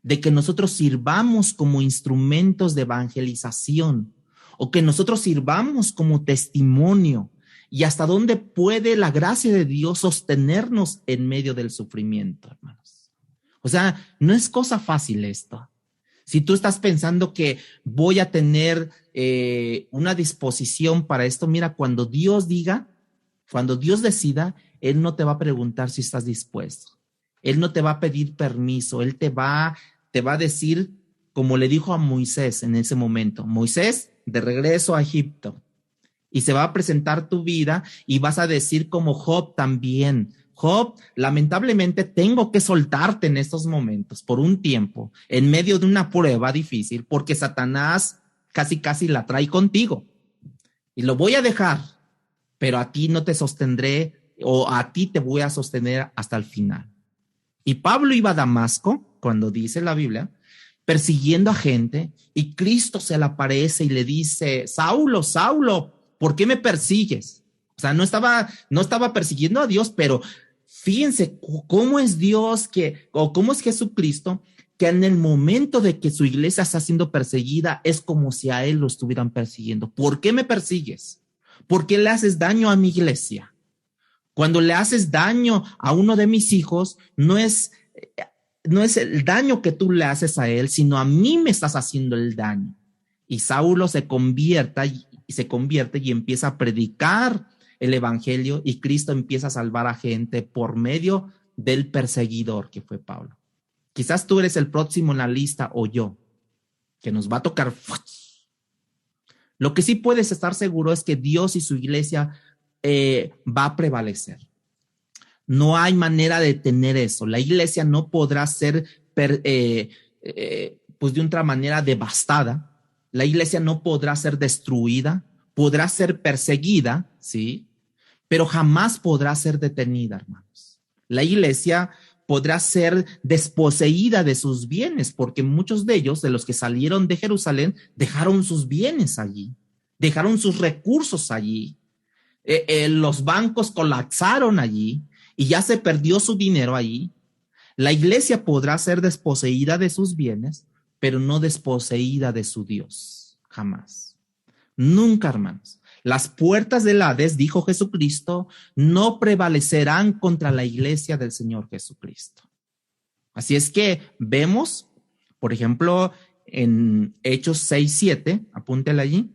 de que nosotros sirvamos como instrumentos de evangelización o que nosotros sirvamos como testimonio. Y hasta dónde puede la gracia de Dios sostenernos en medio del sufrimiento, hermanos. O sea, no es cosa fácil esto. Si tú estás pensando que voy a tener una disposición para esto, mira, cuando Dios diga, cuando Dios decida, Él no te va a preguntar si estás dispuesto. Él no te va a pedir permiso. Él te va a decir, como le dijo a Moisés en ese momento, Moisés, de regreso a Egipto. Y se va a presentar tu vida y vas a decir como Job también, Job, lamentablemente tengo que soltarte en estos momentos por un tiempo, en medio de una prueba difícil, porque Satanás casi la trae contigo. Y lo voy a dejar, pero a ti no te sostendré, o a ti te voy a sostener hasta el final. Y Pablo iba a Damasco, cuando dice la Biblia, persiguiendo a gente, y Cristo se le aparece y le dice, Saulo, Saulo, ¿por qué me persigues? O sea, no estaba persiguiendo a Dios, pero fíjense cómo es Dios o cómo es Jesucristo, que en el momento de que su iglesia está siendo perseguida, es como si a él lo estuvieran persiguiendo. ¿Por qué me persigues? ¿Por qué le haces daño a mi iglesia? Cuando le haces daño a uno de mis hijos, no es el daño que tú le haces a él, sino a mí me estás haciendo el daño. Y Saulo se convierte y empieza a predicar el evangelio, y Cristo empieza a salvar a gente por medio del perseguidor que fue Pablo. Quizás tú eres el próximo en la lista, o yo, que nos va a tocar. Lo que sí puedes estar seguro es que Dios y su iglesia va a prevalecer. No hay manera de detener eso. La iglesia no podrá ser pues de otra manera devastada. La iglesia no podrá ser destruida, podrá ser perseguida, ¿sí? Pero jamás podrá ser detenida, hermanos. La iglesia podrá ser desposeída de sus bienes, porque muchos de ellos, de los que salieron de Jerusalén, dejaron sus bienes allí, dejaron sus recursos allí. Los bancos colapsaron allí y ya se perdió su dinero allí. La iglesia podrá ser desposeída de sus bienes, pero no desposeída de su Dios, jamás. Nunca, hermanos. Las puertas del Hades, dijo Jesucristo, no prevalecerán contra la iglesia del Señor Jesucristo. Así es que vemos, por ejemplo, en Hechos 6:7, apúntela allí,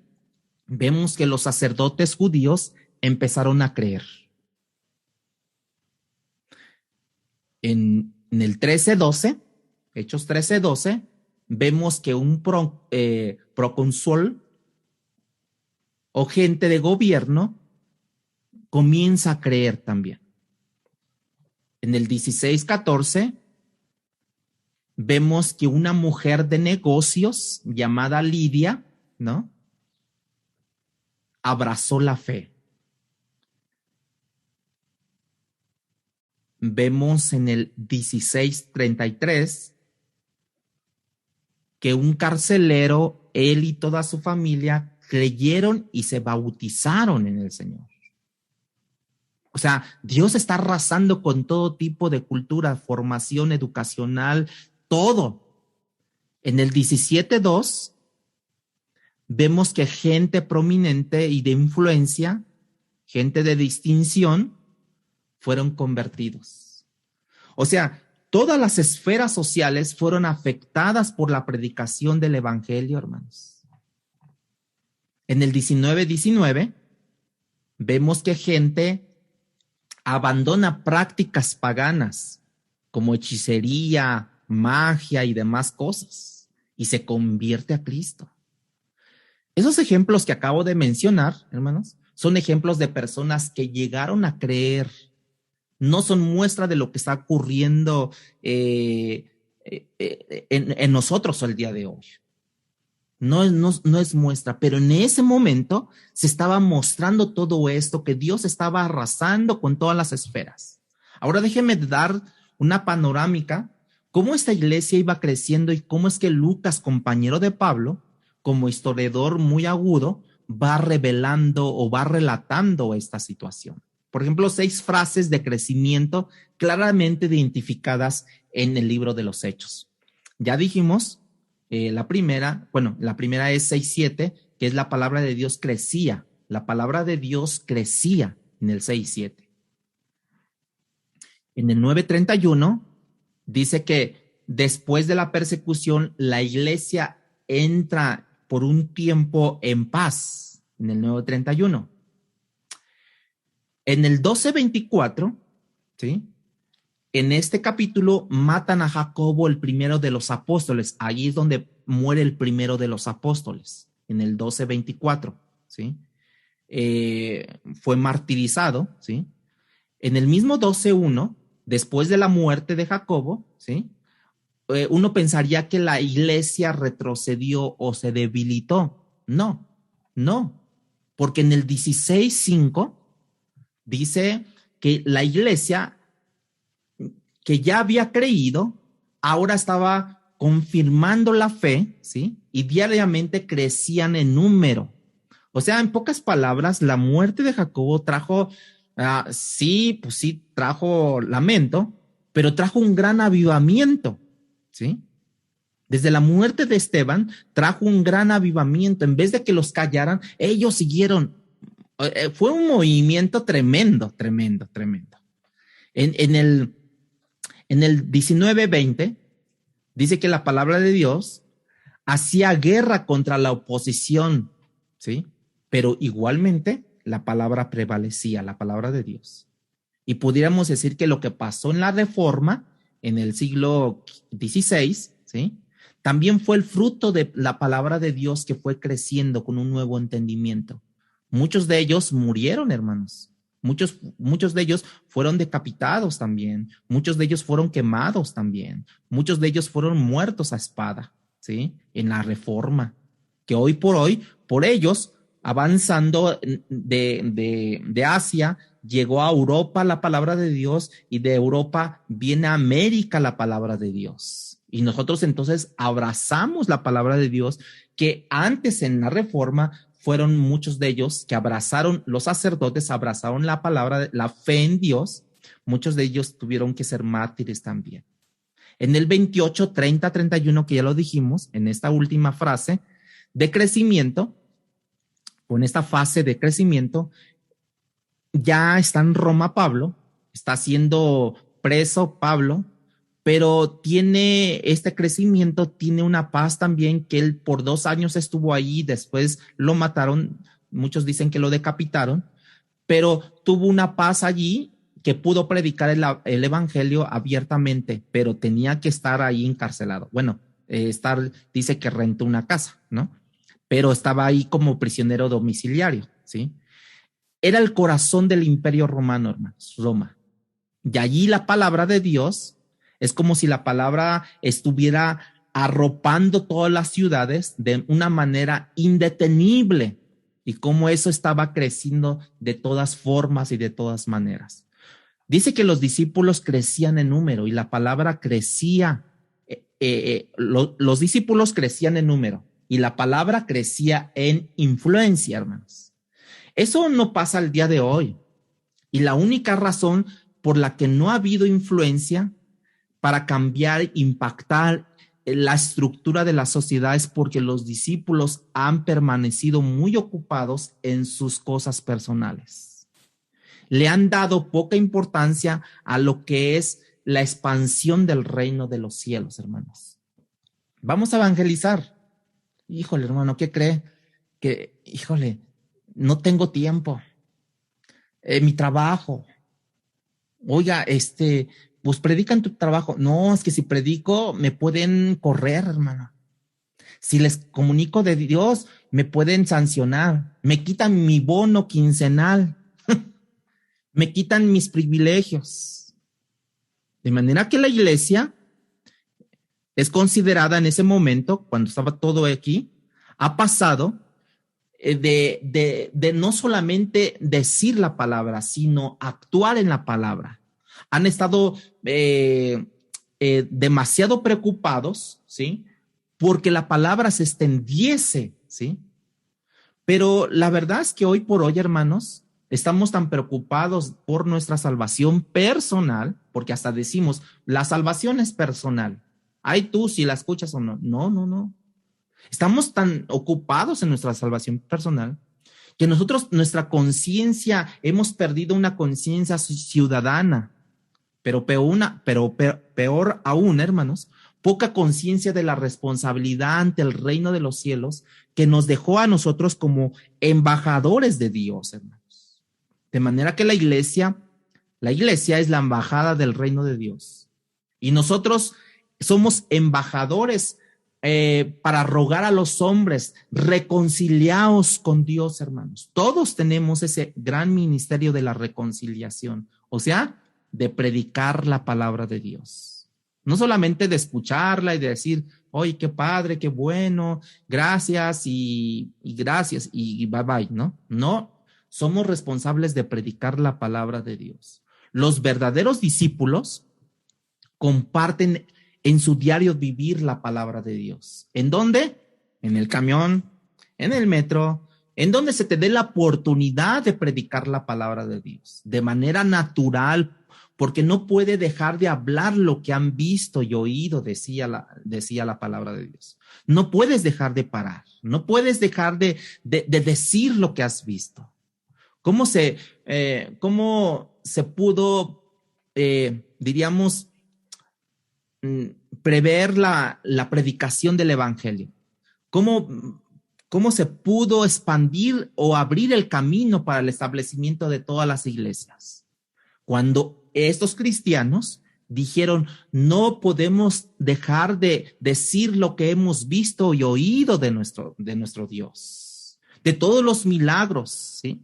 vemos que los sacerdotes judíos empezaron a creer. En el 13:12, Hechos 13:12, vemos que un procónsul o gente de gobierno comienza a creer también. En el 16:14 vemos que una mujer de negocios llamada Lidia, ¿no?, abrazó la fe. Vemos en el 16:33 que un carcelero, él y toda su familia, creyeron y se bautizaron en el Señor. O sea, Dios está arrasando con todo tipo de cultura, formación educacional, todo. En el 17:2 vemos que gente prominente y de influencia, gente de distinción, fueron convertidos. O sea, todas las esferas sociales fueron afectadas por la predicación del evangelio, hermanos. En el 19:19 vemos que gente abandona prácticas paganas como hechicería, magia y demás cosas y se convierte a Cristo. Esos ejemplos que acabo de mencionar, hermanos, son ejemplos de personas que llegaron a creer. No son muestra de lo que está ocurriendo en nosotros el día de hoy. No es muestra, pero en ese momento se estaba mostrando todo esto, que Dios estaba arrasando con todas las esferas. Ahora déjeme dar una panorámica, cómo esta iglesia iba creciendo y cómo es que Lucas, compañero de Pablo, como historiador muy agudo, va revelando o va relatando esta situación. Por ejemplo, 6 frases de crecimiento claramente identificadas en el libro de los Hechos. Ya dijimos, la primera es 6:7, que es la palabra de Dios crecía. La palabra de Dios crecía en el 6:7. En el 9:31 dice que después de la persecución, la iglesia entra por un tiempo en paz, en el 9:31. En el 12:24, ¿sí? En este capítulo matan a Jacobo, el primero de los apóstoles. Allí es donde muere el primero de los apóstoles, en el 12:24, ¿sí? Fue martirizado, ¿sí? En el mismo 12:1, después de la muerte de Jacobo, ¿sí? Uno pensaría que la iglesia retrocedió o se debilitó. No, porque en el 16:5 dice que la iglesia que ya había creído, ahora estaba confirmando la fe, ¿sí? Y diariamente crecían en número. O sea, en pocas palabras, la muerte de Jacobo trajo, trajo lamento, pero trajo un gran avivamiento, ¿sí? Desde la muerte de Esteban, trajo un gran avivamiento. En vez de que los callaran, ellos siguieron. Fue un movimiento tremendo. En el 19:20 dice que la palabra de Dios hacía guerra contra la oposición, ¿sí? Pero igualmente la palabra prevalecía, la palabra de Dios. Y pudiéramos decir que lo que pasó en la Reforma en el siglo XVI, ¿sí? También fue el fruto de la palabra de Dios que fue creciendo con un nuevo entendimiento. Muchos de ellos murieron, hermanos. Muchos de ellos fueron decapitados también. Muchos de ellos fueron quemados también. Muchos de ellos fueron muertos a espada, ¿sí? En la Reforma. Que hoy, por ellos, avanzando de Asia, llegó a Europa la palabra de Dios y de Europa viene a América la palabra de Dios. Y nosotros entonces abrazamos la palabra de Dios que antes en la Reforma fueron muchos de ellos que abrazaron, los sacerdotes abrazaron la palabra, la fe en Dios. Muchos de ellos tuvieron que ser mártires también. En el 28, 30, 31, que ya lo dijimos, en esta última frase de crecimiento, o en esta fase de crecimiento, ya está en Roma Pablo, está siendo preso Pablo, pero tiene este crecimiento, tiene una paz también, que él por 2 años estuvo ahí, después lo mataron, muchos dicen que lo decapitaron, pero tuvo una paz allí que pudo predicar el evangelio abiertamente, pero tenía que estar ahí encarcelado. Bueno, dice que rentó una casa, ¿no? Pero estaba ahí como prisionero domiciliario, ¿sí? Era el corazón del imperio romano, hermanos, Roma. Y allí la palabra de Dios es como si la palabra estuviera arropando todas las ciudades de una manera indetenible y cómo eso estaba creciendo de todas formas y de todas maneras. Dice que los discípulos crecían en número y la palabra crecía. Los discípulos crecían en número y la palabra crecía en influencia, hermanos. Eso no pasa al día de hoy. Y la única razón por la que no ha habido influencia para cambiar, impactar la estructura de la sociedad es porque los discípulos han permanecido muy ocupados en sus cosas personales. Le han dado poca importancia a lo que es la expansión del reino de los cielos, hermanos. Vamos a evangelizar. Híjole, hermano, ¿qué cree? Híjole, no tengo tiempo. Mi trabajo. Oiga, pues predica en tu trabajo. No, es que si predico me pueden correr, hermano. Si les comunico de Dios, me pueden sancionar. Me quitan mi bono quincenal. Me quitan mis privilegios. De manera que la iglesia es considerada en ese momento, cuando estaba todo aquí, ha pasado de no solamente decir la palabra, sino actuar en la palabra. Han estado demasiado preocupados, ¿sí? Porque la palabra se extendiese, ¿sí? Pero la verdad es que hoy por hoy, hermanos, estamos tan preocupados por nuestra salvación personal, porque hasta decimos, la salvación es personal. Ay, tú si la escuchas o no. No, no, no. Estamos tan ocupados en nuestra salvación personal que nosotros, nuestra conciencia, hemos perdido una conciencia ciudadana, pero peor aún, hermanos, poca conciencia de la responsabilidad ante el reino de los cielos que nos dejó a nosotros como embajadores de Dios, hermanos. De manera que la iglesia es la embajada del reino de Dios. Y nosotros somos embajadores para rogar a los hombres, reconciliaos con Dios, hermanos. Todos tenemos ese gran ministerio de la reconciliación, o sea, de predicar la palabra de Dios. No solamente de escucharla y de decir, oye, qué padre, qué bueno, gracias y gracias y bye bye, ¿no? No, somos responsables de predicar la palabra de Dios. Los verdaderos discípulos comparten en su diario vivir la palabra de Dios. ¿En dónde? En el camión, en el metro, en donde se te dé la oportunidad de predicar la palabra de Dios, de manera natural, porque no puede dejar de hablar lo que han visto y oído, decía la palabra de Dios. No puedes dejar de parar, no puedes dejar de decir lo que has visto. ¿Cómo se pudo, diríamos, prever la predicación del evangelio? ¿Cómo se pudo expandir o abrir el camino para el establecimiento de todas las iglesias? Cuando estos cristianos dijeron, no podemos dejar de decir lo que hemos visto y oído de nuestro Dios, de todos los milagros, ¿sí?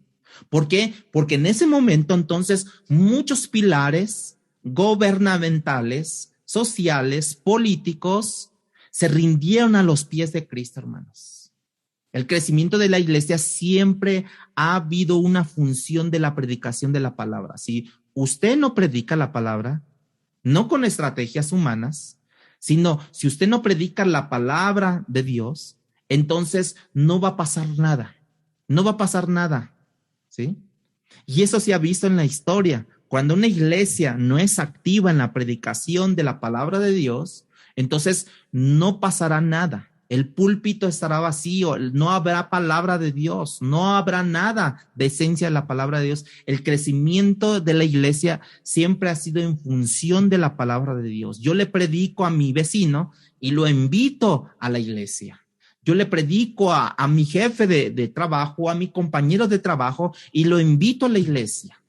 ¿Por qué? Porque en ese momento entonces muchos pilares gubernamentales, sociales, políticos, se rindieron a los pies de Cristo, hermanos. El crecimiento de la iglesia siempre ha habido una función de la predicación de la palabra. Si usted no predica la palabra, no con estrategias humanas, sino si usted no predica la palabra de Dios, entonces no va a pasar nada. No va a pasar nada, ¿sí? Y eso se ha visto en la historia. Cuando una iglesia no es activa en la predicación de la palabra de Dios, entonces no pasará nada. El púlpito estará vacío, no habrá palabra de Dios, no habrá nada de esencia de la palabra de Dios. El crecimiento de la iglesia siempre ha sido en función de la palabra de Dios. Yo le predico a mi vecino y lo invito a la iglesia. Yo le predico a mi jefe de trabajo, a mi compañero de trabajo y lo invito a la iglesia.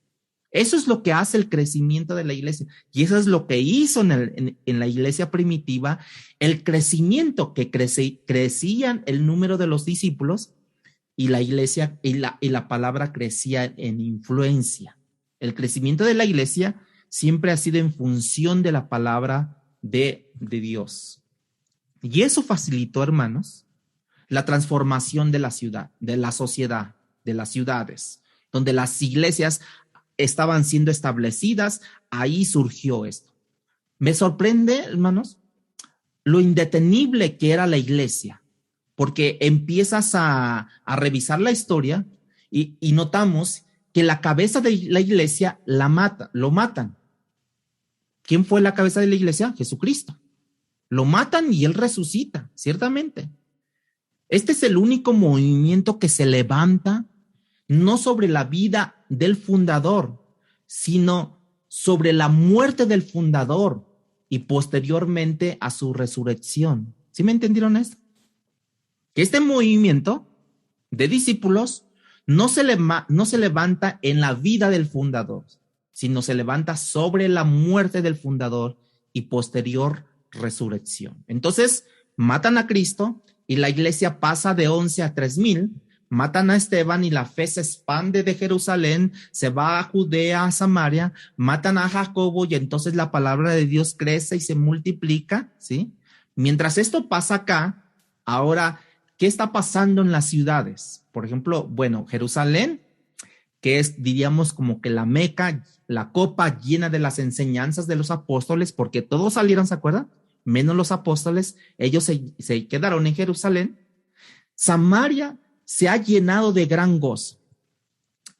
Eso es lo que hace el crecimiento de la iglesia. Y eso es lo que hizo en la iglesia primitiva, el crecimiento que crecían el número de los discípulos y la iglesia y la palabra crecía en influencia. El crecimiento de la iglesia siempre ha sido en función de la palabra de Dios. Y eso facilitó, hermanos, la transformación de la ciudad, de la sociedad, de las ciudades, donde las iglesias estaban siendo establecidas. Ahí surgió esto. Me sorprende, hermanos, lo indetenible que era la iglesia, porque empiezas a revisar la historia y notamos que la cabeza de la iglesia lo matan. ¿Quién fue la cabeza de la iglesia? Jesucristo. Lo matan y él resucita, ciertamente. Este es el único movimiento que se levanta no sobre la vida del fundador, sino sobre la muerte del fundador y posteriormente a su resurrección. ¿Sí me entendieron esto? Que este movimiento de discípulos no se levanta en la vida del fundador, sino se levanta sobre la muerte del fundador y posterior resurrección. Entonces, matan a Cristo y la iglesia pasa de 11 a 3,000, matan a Esteban y la fe se expande de Jerusalén, se va a Judea, a Samaria, matan a Jacobo y entonces la palabra de Dios crece y se multiplica, ¿sí? Mientras esto pasa acá, ahora, ¿qué está pasando en las ciudades? Por ejemplo, bueno, Jerusalén, que es, diríamos, como que la Meca, la copa llena de las enseñanzas de los apóstoles, porque todos salieron, ¿se acuerdan? Menos los apóstoles, ellos se quedaron en Jerusalén. Samaria se ha llenado de gran gozo.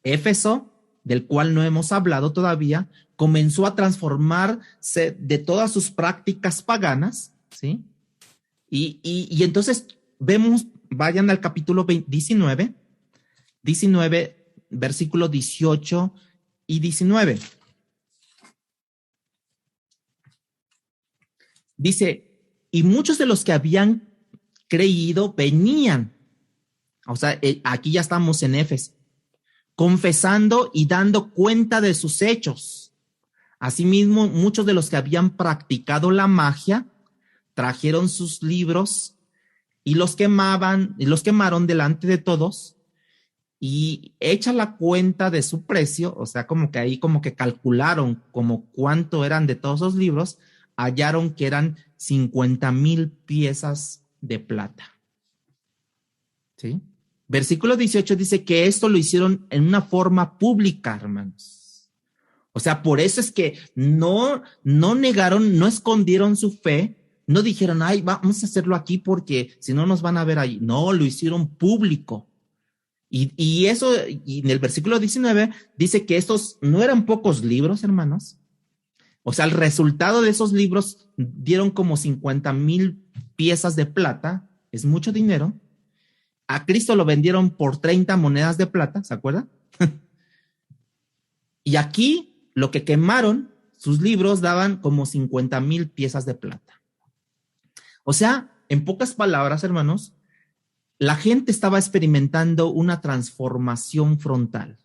Éfeso, del cual no hemos hablado todavía, comenzó a transformarse de todas sus prácticas paganas, ¿sí? Y entonces vemos, vayan al capítulo 19, versículos 18 y 19. Dice, y muchos de los que habían creído venían, o sea, aquí ya estamos en Éfeso, confesando y dando cuenta de sus hechos. Asimismo, muchos de los que habían practicado la magia trajeron sus libros y los quemaron delante de todos, y hecha la cuenta de su precio, o sea, como que ahí como que calcularon como cuánto eran de todos esos libros, hallaron que eran 50,000 piezas de plata. ¿Sí? Versículo 18 dice que esto lo hicieron en una forma pública, hermanos. O sea, por eso es que no negaron, no escondieron su fe, no dijeron, ay, vamos a hacerlo aquí porque si no nos van a ver ahí. No, lo hicieron público. Y eso, y en el versículo 19 dice que estos no eran pocos libros, hermanos. O sea, el resultado de esos libros dieron como 50,000 piezas de plata, es mucho dinero. A Cristo lo vendieron por 30 monedas de plata, ¿se acuerdan? Y aquí lo que quemaron, sus libros daban como 50,000 piezas de plata. O sea, en pocas palabras, hermanos, la gente estaba experimentando una transformación frontal,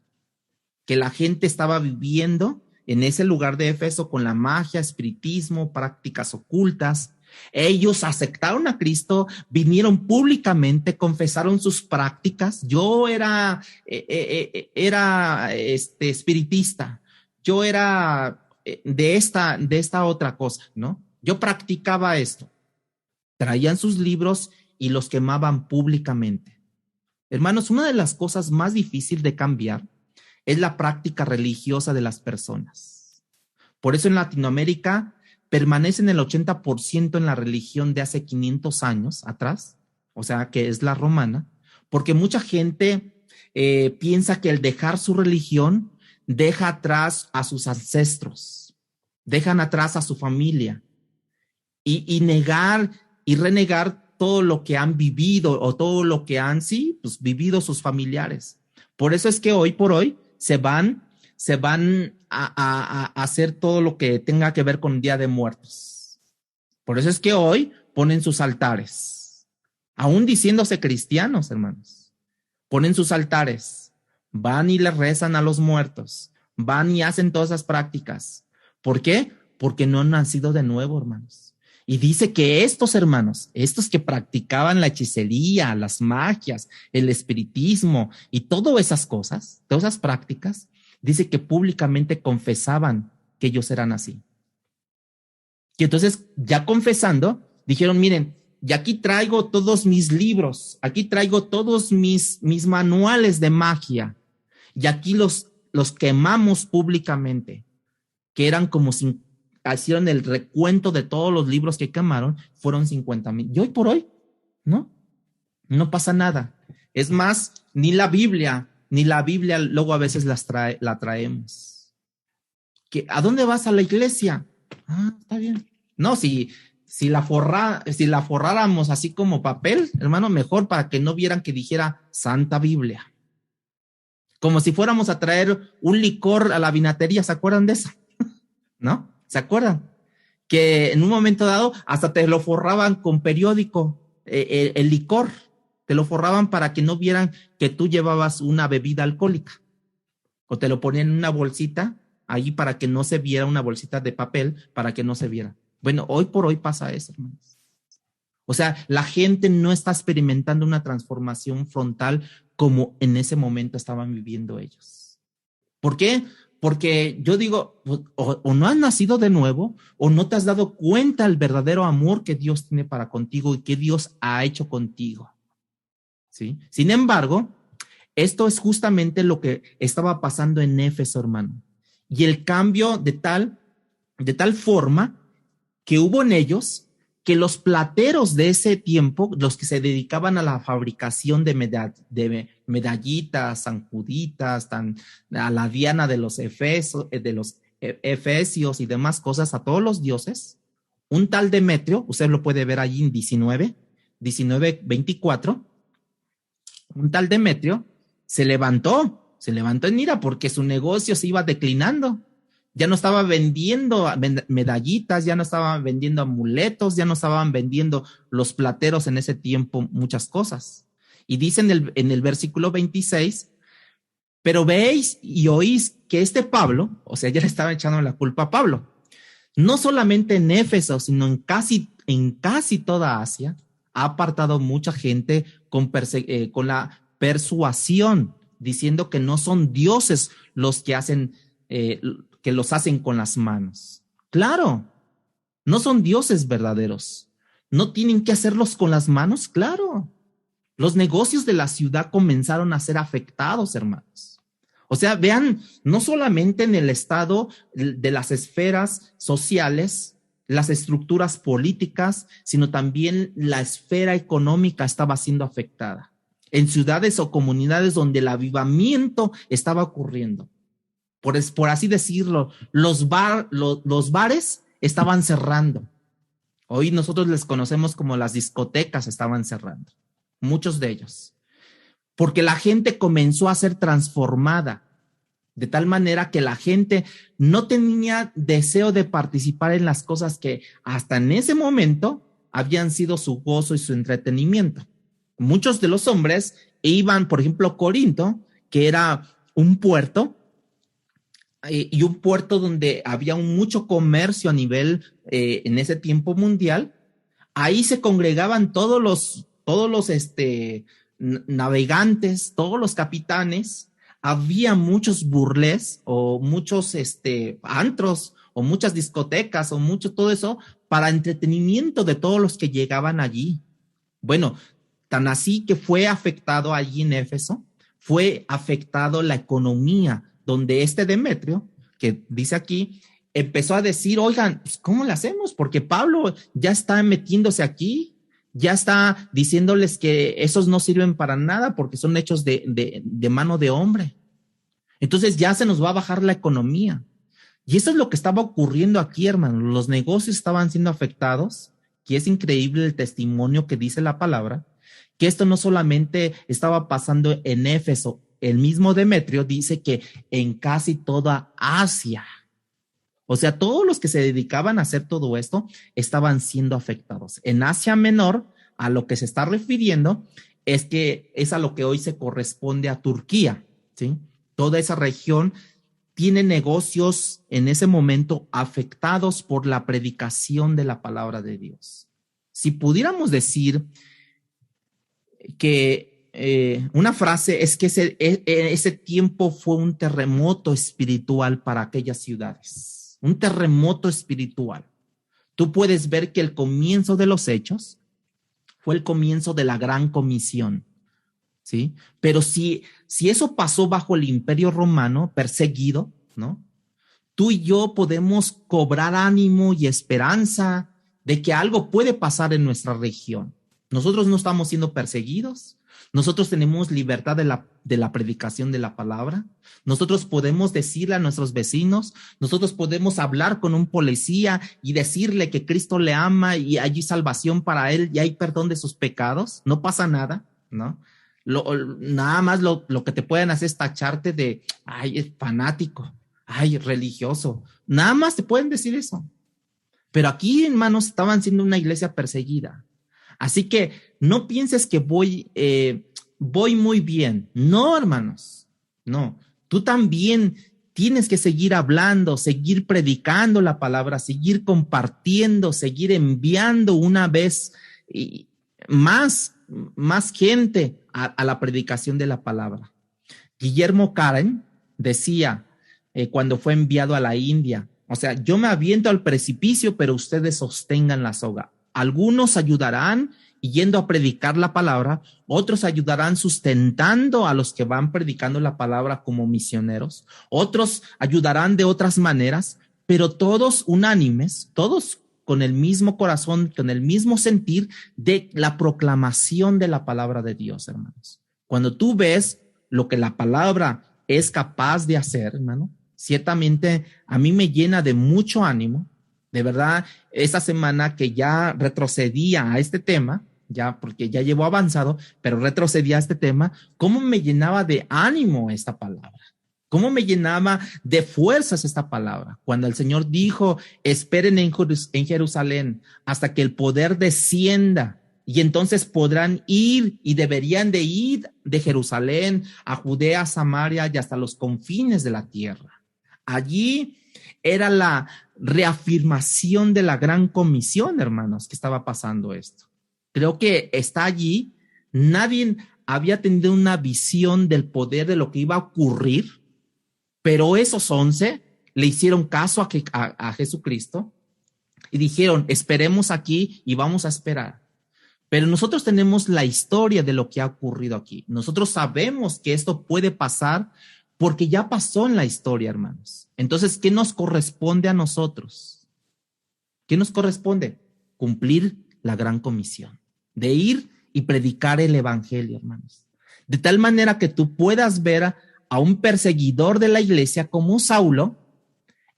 que la gente estaba viviendo en ese lugar de Éfeso con la magia, espiritismo, prácticas ocultas. Ellos aceptaron a Cristo, vinieron públicamente, confesaron sus prácticas. Yo era espiritista, yo era de esta otra cosa, ¿no? Yo practicaba esto. Traían sus libros y los quemaban públicamente. Hermanos, una de las cosas más difíciles de cambiar es la práctica religiosa de las personas. Por eso en Latinoamérica permanecen el 80% en la religión de hace 500 años atrás, o sea, que es la romana, porque mucha gente piensa que el dejar su religión deja atrás a sus ancestros, dejan atrás a su familia y negar y renegar todo lo que han vivido o todo lo que han, sí, pues vivido sus familiares. Por eso es que hoy por hoy se van a hacer todo lo que tenga que ver con Día de Muertos. Por eso es que hoy ponen sus altares, aún diciéndose cristianos, hermanos, ponen sus altares, van y le rezan a los muertos, van y hacen todas esas prácticas. ¿Por qué? Porque no han nacido de nuevo, hermanos. Y dice que estos hermanos, estos que practicaban la hechicería, las magias, el espiritismo y todas esas cosas, todas esas prácticas, dice que públicamente confesaban que ellos eran así. Y entonces, ya confesando, dijeron, miren, y aquí traigo todos mis libros, aquí traigo todos mis manuales de magia, y aquí los quemamos públicamente, que eran como hicieron el recuento de todos los libros que quemaron, fueron 50,000. Y hoy por hoy, no pasa nada. Es más, ni la Biblia luego a veces la traemos. ¿A dónde vas? A la iglesia. Ah, está bien. No, si la forráramos así como papel, hermano, mejor para que no vieran que dijera Santa Biblia. Como si fuéramos a traer un licor a la vinatería, ¿se acuerdan de eso? ¿No? ¿Se acuerdan? Que en un momento dado hasta te lo forraban con periódico, el licor, Te lo forraban para que no vieran que tú llevabas una bebida alcohólica. O te lo ponían en una bolsita ahí para que no se viera, una bolsita de papel para que no se viera. Bueno, hoy por hoy pasa eso, hermanos. O sea, la gente no está experimentando una transformación frontal como en ese momento estaban viviendo ellos. ¿Por qué? Porque yo digo, o no has nacido de nuevo, o no te has dado cuenta del verdadero amor que Dios tiene para contigo y que Dios ha hecho contigo. ¿Sí? Sin embargo, esto es justamente lo que estaba pasando en Éfeso, hermano. Y el cambio de tal forma que hubo en ellos que los plateros de ese tiempo, los que se dedicaban a la fabricación de medallitas, sanjuditas, a la diana de los efesios y demás cosas, a todos los dioses, un tal Demetrio, usted lo puede ver allí en 19:24, un tal Demetrio se levantó en ira porque su negocio se iba declinando. Ya no estaba vendiendo medallitas, ya no estaban vendiendo amuletos, ya no estaban vendiendo los plateros en ese tiempo muchas cosas. Y dice en el versículo 26, pero veis y oís que este Pablo, o sea, ya le estaba echando la culpa a Pablo, no solamente en Éfeso, sino en casi toda Asia, ha apartado mucha gente con la persuasión, diciendo que no son dioses los que hacen, que los hacen con las manos. Claro, no son dioses verdaderos. ¿No tienen que hacerlos con las manos? Claro. Los negocios de la ciudad comenzaron a ser afectados, hermanos. O sea, vean, no solamente en el estado de las esferas sociales, las estructuras políticas, sino también la esfera económica estaba siendo afectada. En ciudades o comunidades donde el avivamiento estaba ocurriendo. Por así decirlo, los bares estaban cerrando. Hoy nosotros les conocemos como las discotecas estaban cerrando. Muchos de ellos. Porque la gente comenzó a ser transformada. De tal manera que la gente no tenía deseo de participar en las cosas que hasta en ese momento habían sido su gozo y su entretenimiento. Muchos de los hombres iban, por ejemplo, a Corinto, que era un puerto, y un puerto donde había mucho comercio a nivel, en ese tiempo mundial. Ahí se congregaban todos los navegantes, todos los capitanes. Había muchos burlés o muchos antros o muchas discotecas o mucho todo eso para entretenimiento de todos los que llegaban allí. Bueno, tan así que fue afectado allí en Éfeso, fue afectado la economía, donde Demetrio, que dice aquí, empezó a decir, oigan, pues, ¿cómo le hacemos? Porque Pablo ya está metiéndose aquí, ya está diciéndoles que esos no sirven para nada porque son hechos de mano de hombre. Entonces ya se nos va a bajar la economía. Y eso es lo que estaba ocurriendo aquí, hermano. Los negocios estaban siendo afectados, que es increíble el testimonio que dice la palabra, que esto no solamente estaba pasando en Éfeso. El mismo Demetrio dice que en casi toda Asia, o sea, todos los que se dedicaban a hacer todo esto estaban siendo afectados. En Asia Menor, a lo que se está refiriendo es que es a lo que hoy se corresponde a Turquía, ¿sí? Toda esa región tiene negocios en ese momento afectados por la predicación de la palabra de Dios. Si pudiéramos decir que una frase es que ese tiempo fue un terremoto espiritual para aquellas ciudades, un terremoto espiritual. Tú puedes ver que el comienzo de los hechos fue el comienzo de la gran comisión, ¿sí? Pero si eso pasó bajo el Imperio Romano perseguido, ¿no? Tú y yo podemos cobrar ánimo y esperanza de que algo puede pasar en nuestra región. Nosotros no estamos siendo perseguidos. Nosotros tenemos libertad de la predicación de la palabra. Nosotros podemos decirle a nuestros vecinos, nosotros podemos hablar con un policía y decirle que Cristo le ama y hay salvación para él y hay perdón de sus pecados. No pasa nada, ¿no? Nada más lo que te pueden hacer es tacharte de, ay, es fanático, ay, religioso. Nada más te pueden decir eso. Pero aquí, hermanos, estaban siendo una iglesia perseguida. Así que no pienses que voy muy bien. No, hermanos, no. Tú también tienes que seguir hablando, seguir predicando la palabra, seguir compartiendo, seguir enviando una vez y más gente a la predicación de la palabra. Guillermo Karen decía cuando fue enviado a la India, o sea, yo me aviento al precipicio, pero ustedes sostengan la soga. Algunos ayudarán yendo a predicar la palabra, otros ayudarán sustentando a los que van predicando la palabra como misioneros, otros ayudarán de otras maneras, pero todos unánimes, todos con el mismo corazón, con el mismo sentir de la proclamación de la palabra de Dios, hermanos. Cuando tú ves lo que la palabra es capaz de hacer, hermano, ciertamente a mí me llena de mucho ánimo. De verdad, esta semana que ya retrocedía a este tema, ya porque ya llevo avanzado, pero retrocedía a este tema, cómo me llenaba de ánimo esta palabra, cómo me llenaba de fuerzas esta palabra. Cuando el Señor dijo, esperen en Jerusalén hasta que el poder descienda, y entonces podrán ir y deberían de ir de Jerusalén a Judea, Samaria y hasta los confines de la tierra. Allí era la reafirmación de la gran comisión, hermanos, que estaba pasando esto. Creo que está allí. Nadie había tenido una visión del poder de lo que iba a ocurrir, pero esos 11 le hicieron caso a Jesucristo y dijeron, esperemos aquí y vamos a esperar. Pero nosotros tenemos la historia de lo que ha ocurrido aquí. Nosotros sabemos que esto puede pasar porque ya pasó en la historia, hermanos. Entonces, ¿qué nos corresponde a nosotros? ¿Qué nos corresponde? Cumplir la gran comisión, de ir y predicar el evangelio, hermanos. De tal manera que tú puedas ver a un perseguidor de la iglesia como Saulo,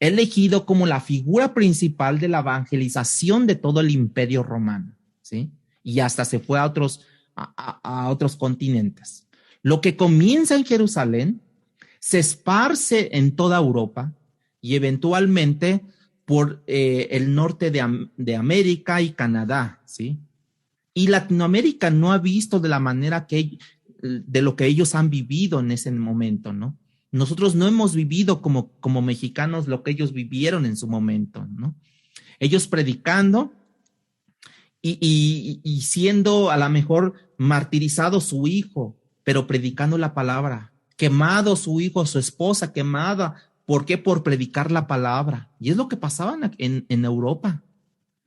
elegido como la figura principal de la evangelización de todo el imperio romano, ¿sí? Y hasta se fue a otros continentes. Lo que comienza en Jerusalén se esparce en toda Europa y eventualmente por el norte de América y Canadá, ¿sí? Y Latinoamérica no ha visto de la manera de lo que ellos han vivido en ese momento, ¿no? Nosotros no hemos vivido como mexicanos lo que ellos vivieron en su momento, ¿no? Ellos predicando y siendo a lo mejor martirizado su hijo, pero predicando la palabra, quemado su hijo, su esposa quemada. ¿Por qué? Por predicar la palabra. Y es lo que pasaba en Europa.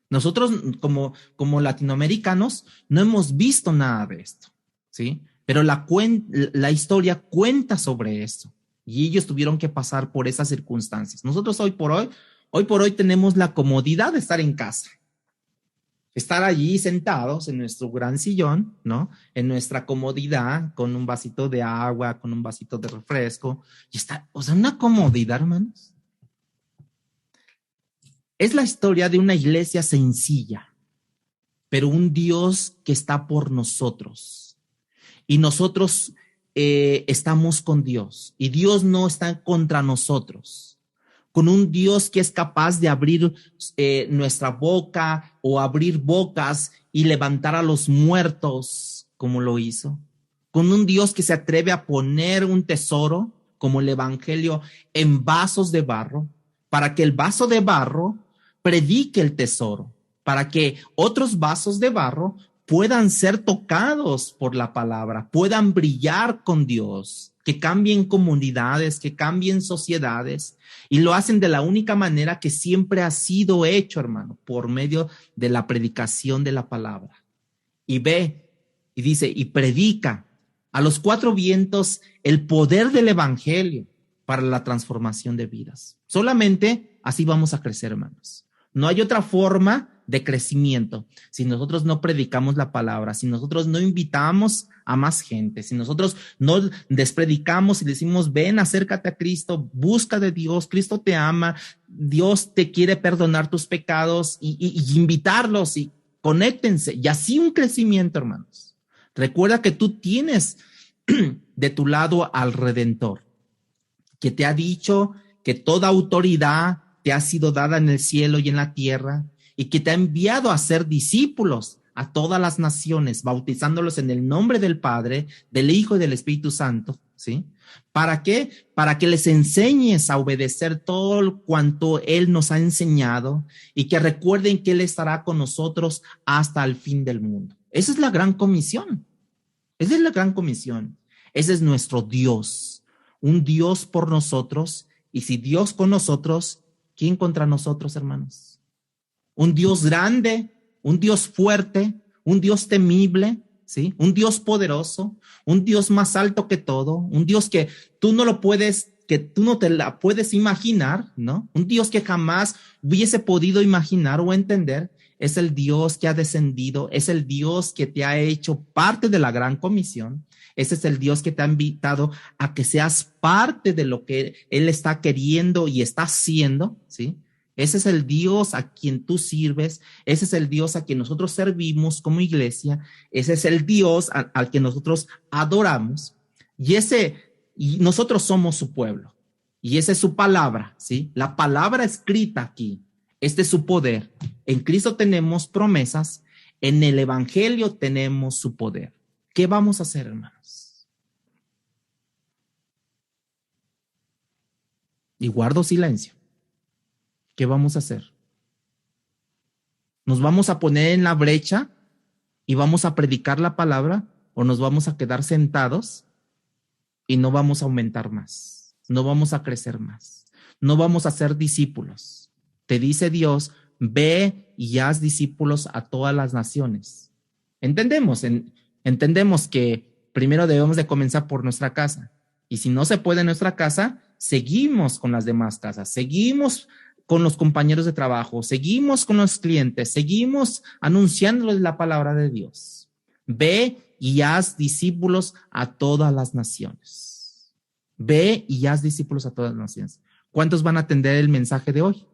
Nosotros como latinoamericanos no hemos visto nada de esto, ¿sí? Pero la historia cuenta sobre eso. Y ellos tuvieron que pasar por esas circunstancias. Nosotros hoy por hoy tenemos la comodidad de estar en casa. Estar allí sentados en nuestro gran sillón, ¿no? En nuestra comodidad, con un vasito de agua, con un vasito de refresco. Y está, o sea, una comodidad, hermanos. Es la historia de una iglesia sencilla, pero un Dios que está por nosotros. Y nosotros estamos con Dios. Y Dios no está contra nosotros. Con un Dios que es capaz de abrir nuestra boca o abrir bocas y levantar a los muertos, como lo hizo. Con un Dios que se atreve a poner un tesoro, como el evangelio, en vasos de barro, para que el vaso de barro predique el tesoro, para que otros vasos de barro puedan ser tocados por la palabra, puedan brillar con Dios, que cambien comunidades, que cambien sociedades, y lo hacen de la única manera que siempre ha sido hecho, hermano, por medio de la predicación de la palabra. Y ve, y dice, y predica a los cuatro vientos el poder del evangelio para la transformación de vidas. Solamente así vamos a crecer, hermanos. No hay otra forma de crecimiento si nosotros no predicamos la palabra, si nosotros no invitamos a más gente, si nosotros no despredicamos y decimos, ven, acércate a Cristo, busca de Dios, Cristo te ama, Dios te quiere perdonar tus pecados y invitarlos y conéctense. Y así un crecimiento, hermanos. Recuerda que tú tienes de tu lado al Redentor, que te ha dicho que toda autoridad te ha sido dada en el cielo y en la tierra, y que te ha enviado a ser discípulos, a todas las naciones, bautizándolos en el nombre del Padre, del Hijo y del Espíritu Santo, ¿sí? ¿Para qué? Para que les enseñes a obedecer todo cuanto Él nos ha enseñado y que recuerden que Él estará con nosotros hasta el fin del mundo. Esa es la gran comisión. Esa es la gran comisión. Ese es nuestro Dios, un Dios por nosotros. Y si Dios con nosotros, ¿quién contra nosotros, hermanos? Un Dios grande, un Dios fuerte, un Dios temible, ¿sí? Un Dios poderoso, un Dios más alto que todo, un Dios que tú no te la puedes imaginar, ¿no? Un Dios que jamás hubiese podido imaginar o entender. Es el Dios que ha descendido, es el Dios que te ha hecho parte de la gran comisión. Ese es el Dios que te ha invitado a que seas parte de lo que Él está queriendo y está haciendo, ¿sí? Ese es el Dios a quien tú sirves, ese es el Dios a quien nosotros servimos como iglesia, ese es el Dios al que nosotros adoramos, y nosotros somos su pueblo, y esa es su palabra, ¿sí? La palabra escrita aquí, este es su poder. En Cristo tenemos promesas, en el Evangelio tenemos su poder. ¿Qué vamos a hacer, hermanos? Y guardo silencio. ¿Qué vamos a hacer? ¿Nos vamos a poner en la brecha y vamos a predicar la palabra o nos vamos a quedar sentados y no vamos a aumentar más? No vamos a crecer más. No vamos a ser discípulos. Te dice Dios, ve y haz discípulos a todas las naciones. Entendemos que primero debemos de comenzar por nuestra casa. Y si no se puede en nuestra casa, seguimos con las demás casas, seguimos con los compañeros de trabajo, seguimos con los clientes, seguimos anunciándoles la palabra de Dios. Ve y haz discípulos a todas las naciones. Ve y haz discípulos a todas las naciones. ¿Cuántos van a atender el mensaje de hoy?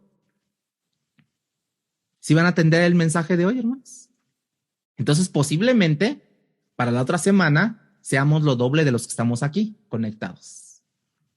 ¿Sí van a atender el mensaje de hoy, hermanos? Entonces, posiblemente, para la otra semana, seamos lo doble de los que estamos aquí conectados.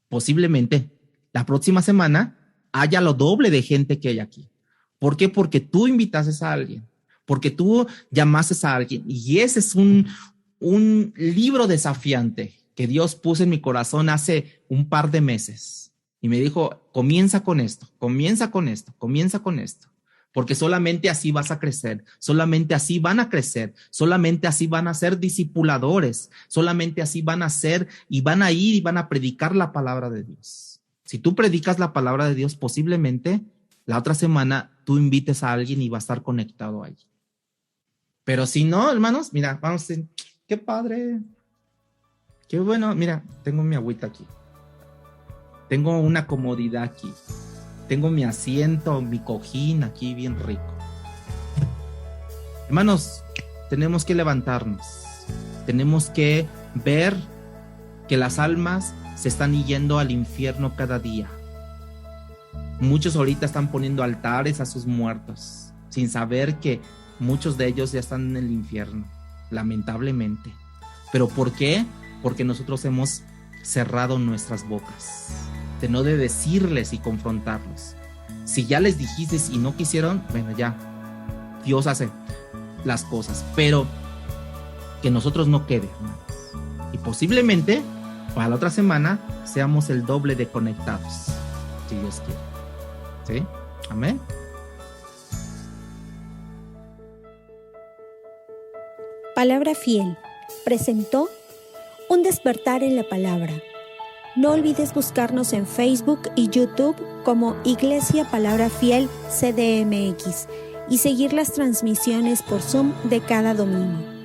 Posiblemente, la próxima semana, haya lo doble de gente que hay aquí. ¿Por qué? Porque tú invitaste a alguien, porque tú llamaste a alguien, y ese es un libro desafiante que Dios puso en mi corazón hace un par de meses, y me dijo, comienza con esto, comienza con esto, comienza con esto, porque solamente así vas a crecer, solamente así van a crecer, solamente así van a ser discipuladores, solamente así van a ser y van a ir y van a predicar la palabra de Dios. Si tú predicas la palabra de Dios, posiblemente la otra semana tú invites a alguien y va a estar conectado allí. Pero si no, hermanos, mira, vamos a decir, qué padre, qué bueno, mira, tengo mi agüita aquí, tengo una comodidad aquí, tengo mi asiento, mi cojín aquí bien rico. Hermanos, tenemos que levantarnos, tenemos que ver que las almas se están yendo al infierno cada día. Muchos ahorita están poniendo altares a sus muertos, sin saber que muchos de ellos ya están en el infierno, lamentablemente. ¿Pero por qué? Porque nosotros hemos cerrado nuestras bocas, de no de decirles y confrontarlos. Si ya les dijiste y no quisieron, bueno, ya, Dios hace las cosas, pero que nosotros no quede, hermanos. Y posiblemente para la otra semana seamos el doble de conectados, si Dios quiere. ¿Sí? Amén. Palabra Fiel presentó Un despertar en la palabra. No olvides buscarnos en Facebook y YouTube como Iglesia Palabra Fiel CDMX y seguir las transmisiones por Zoom de cada domingo.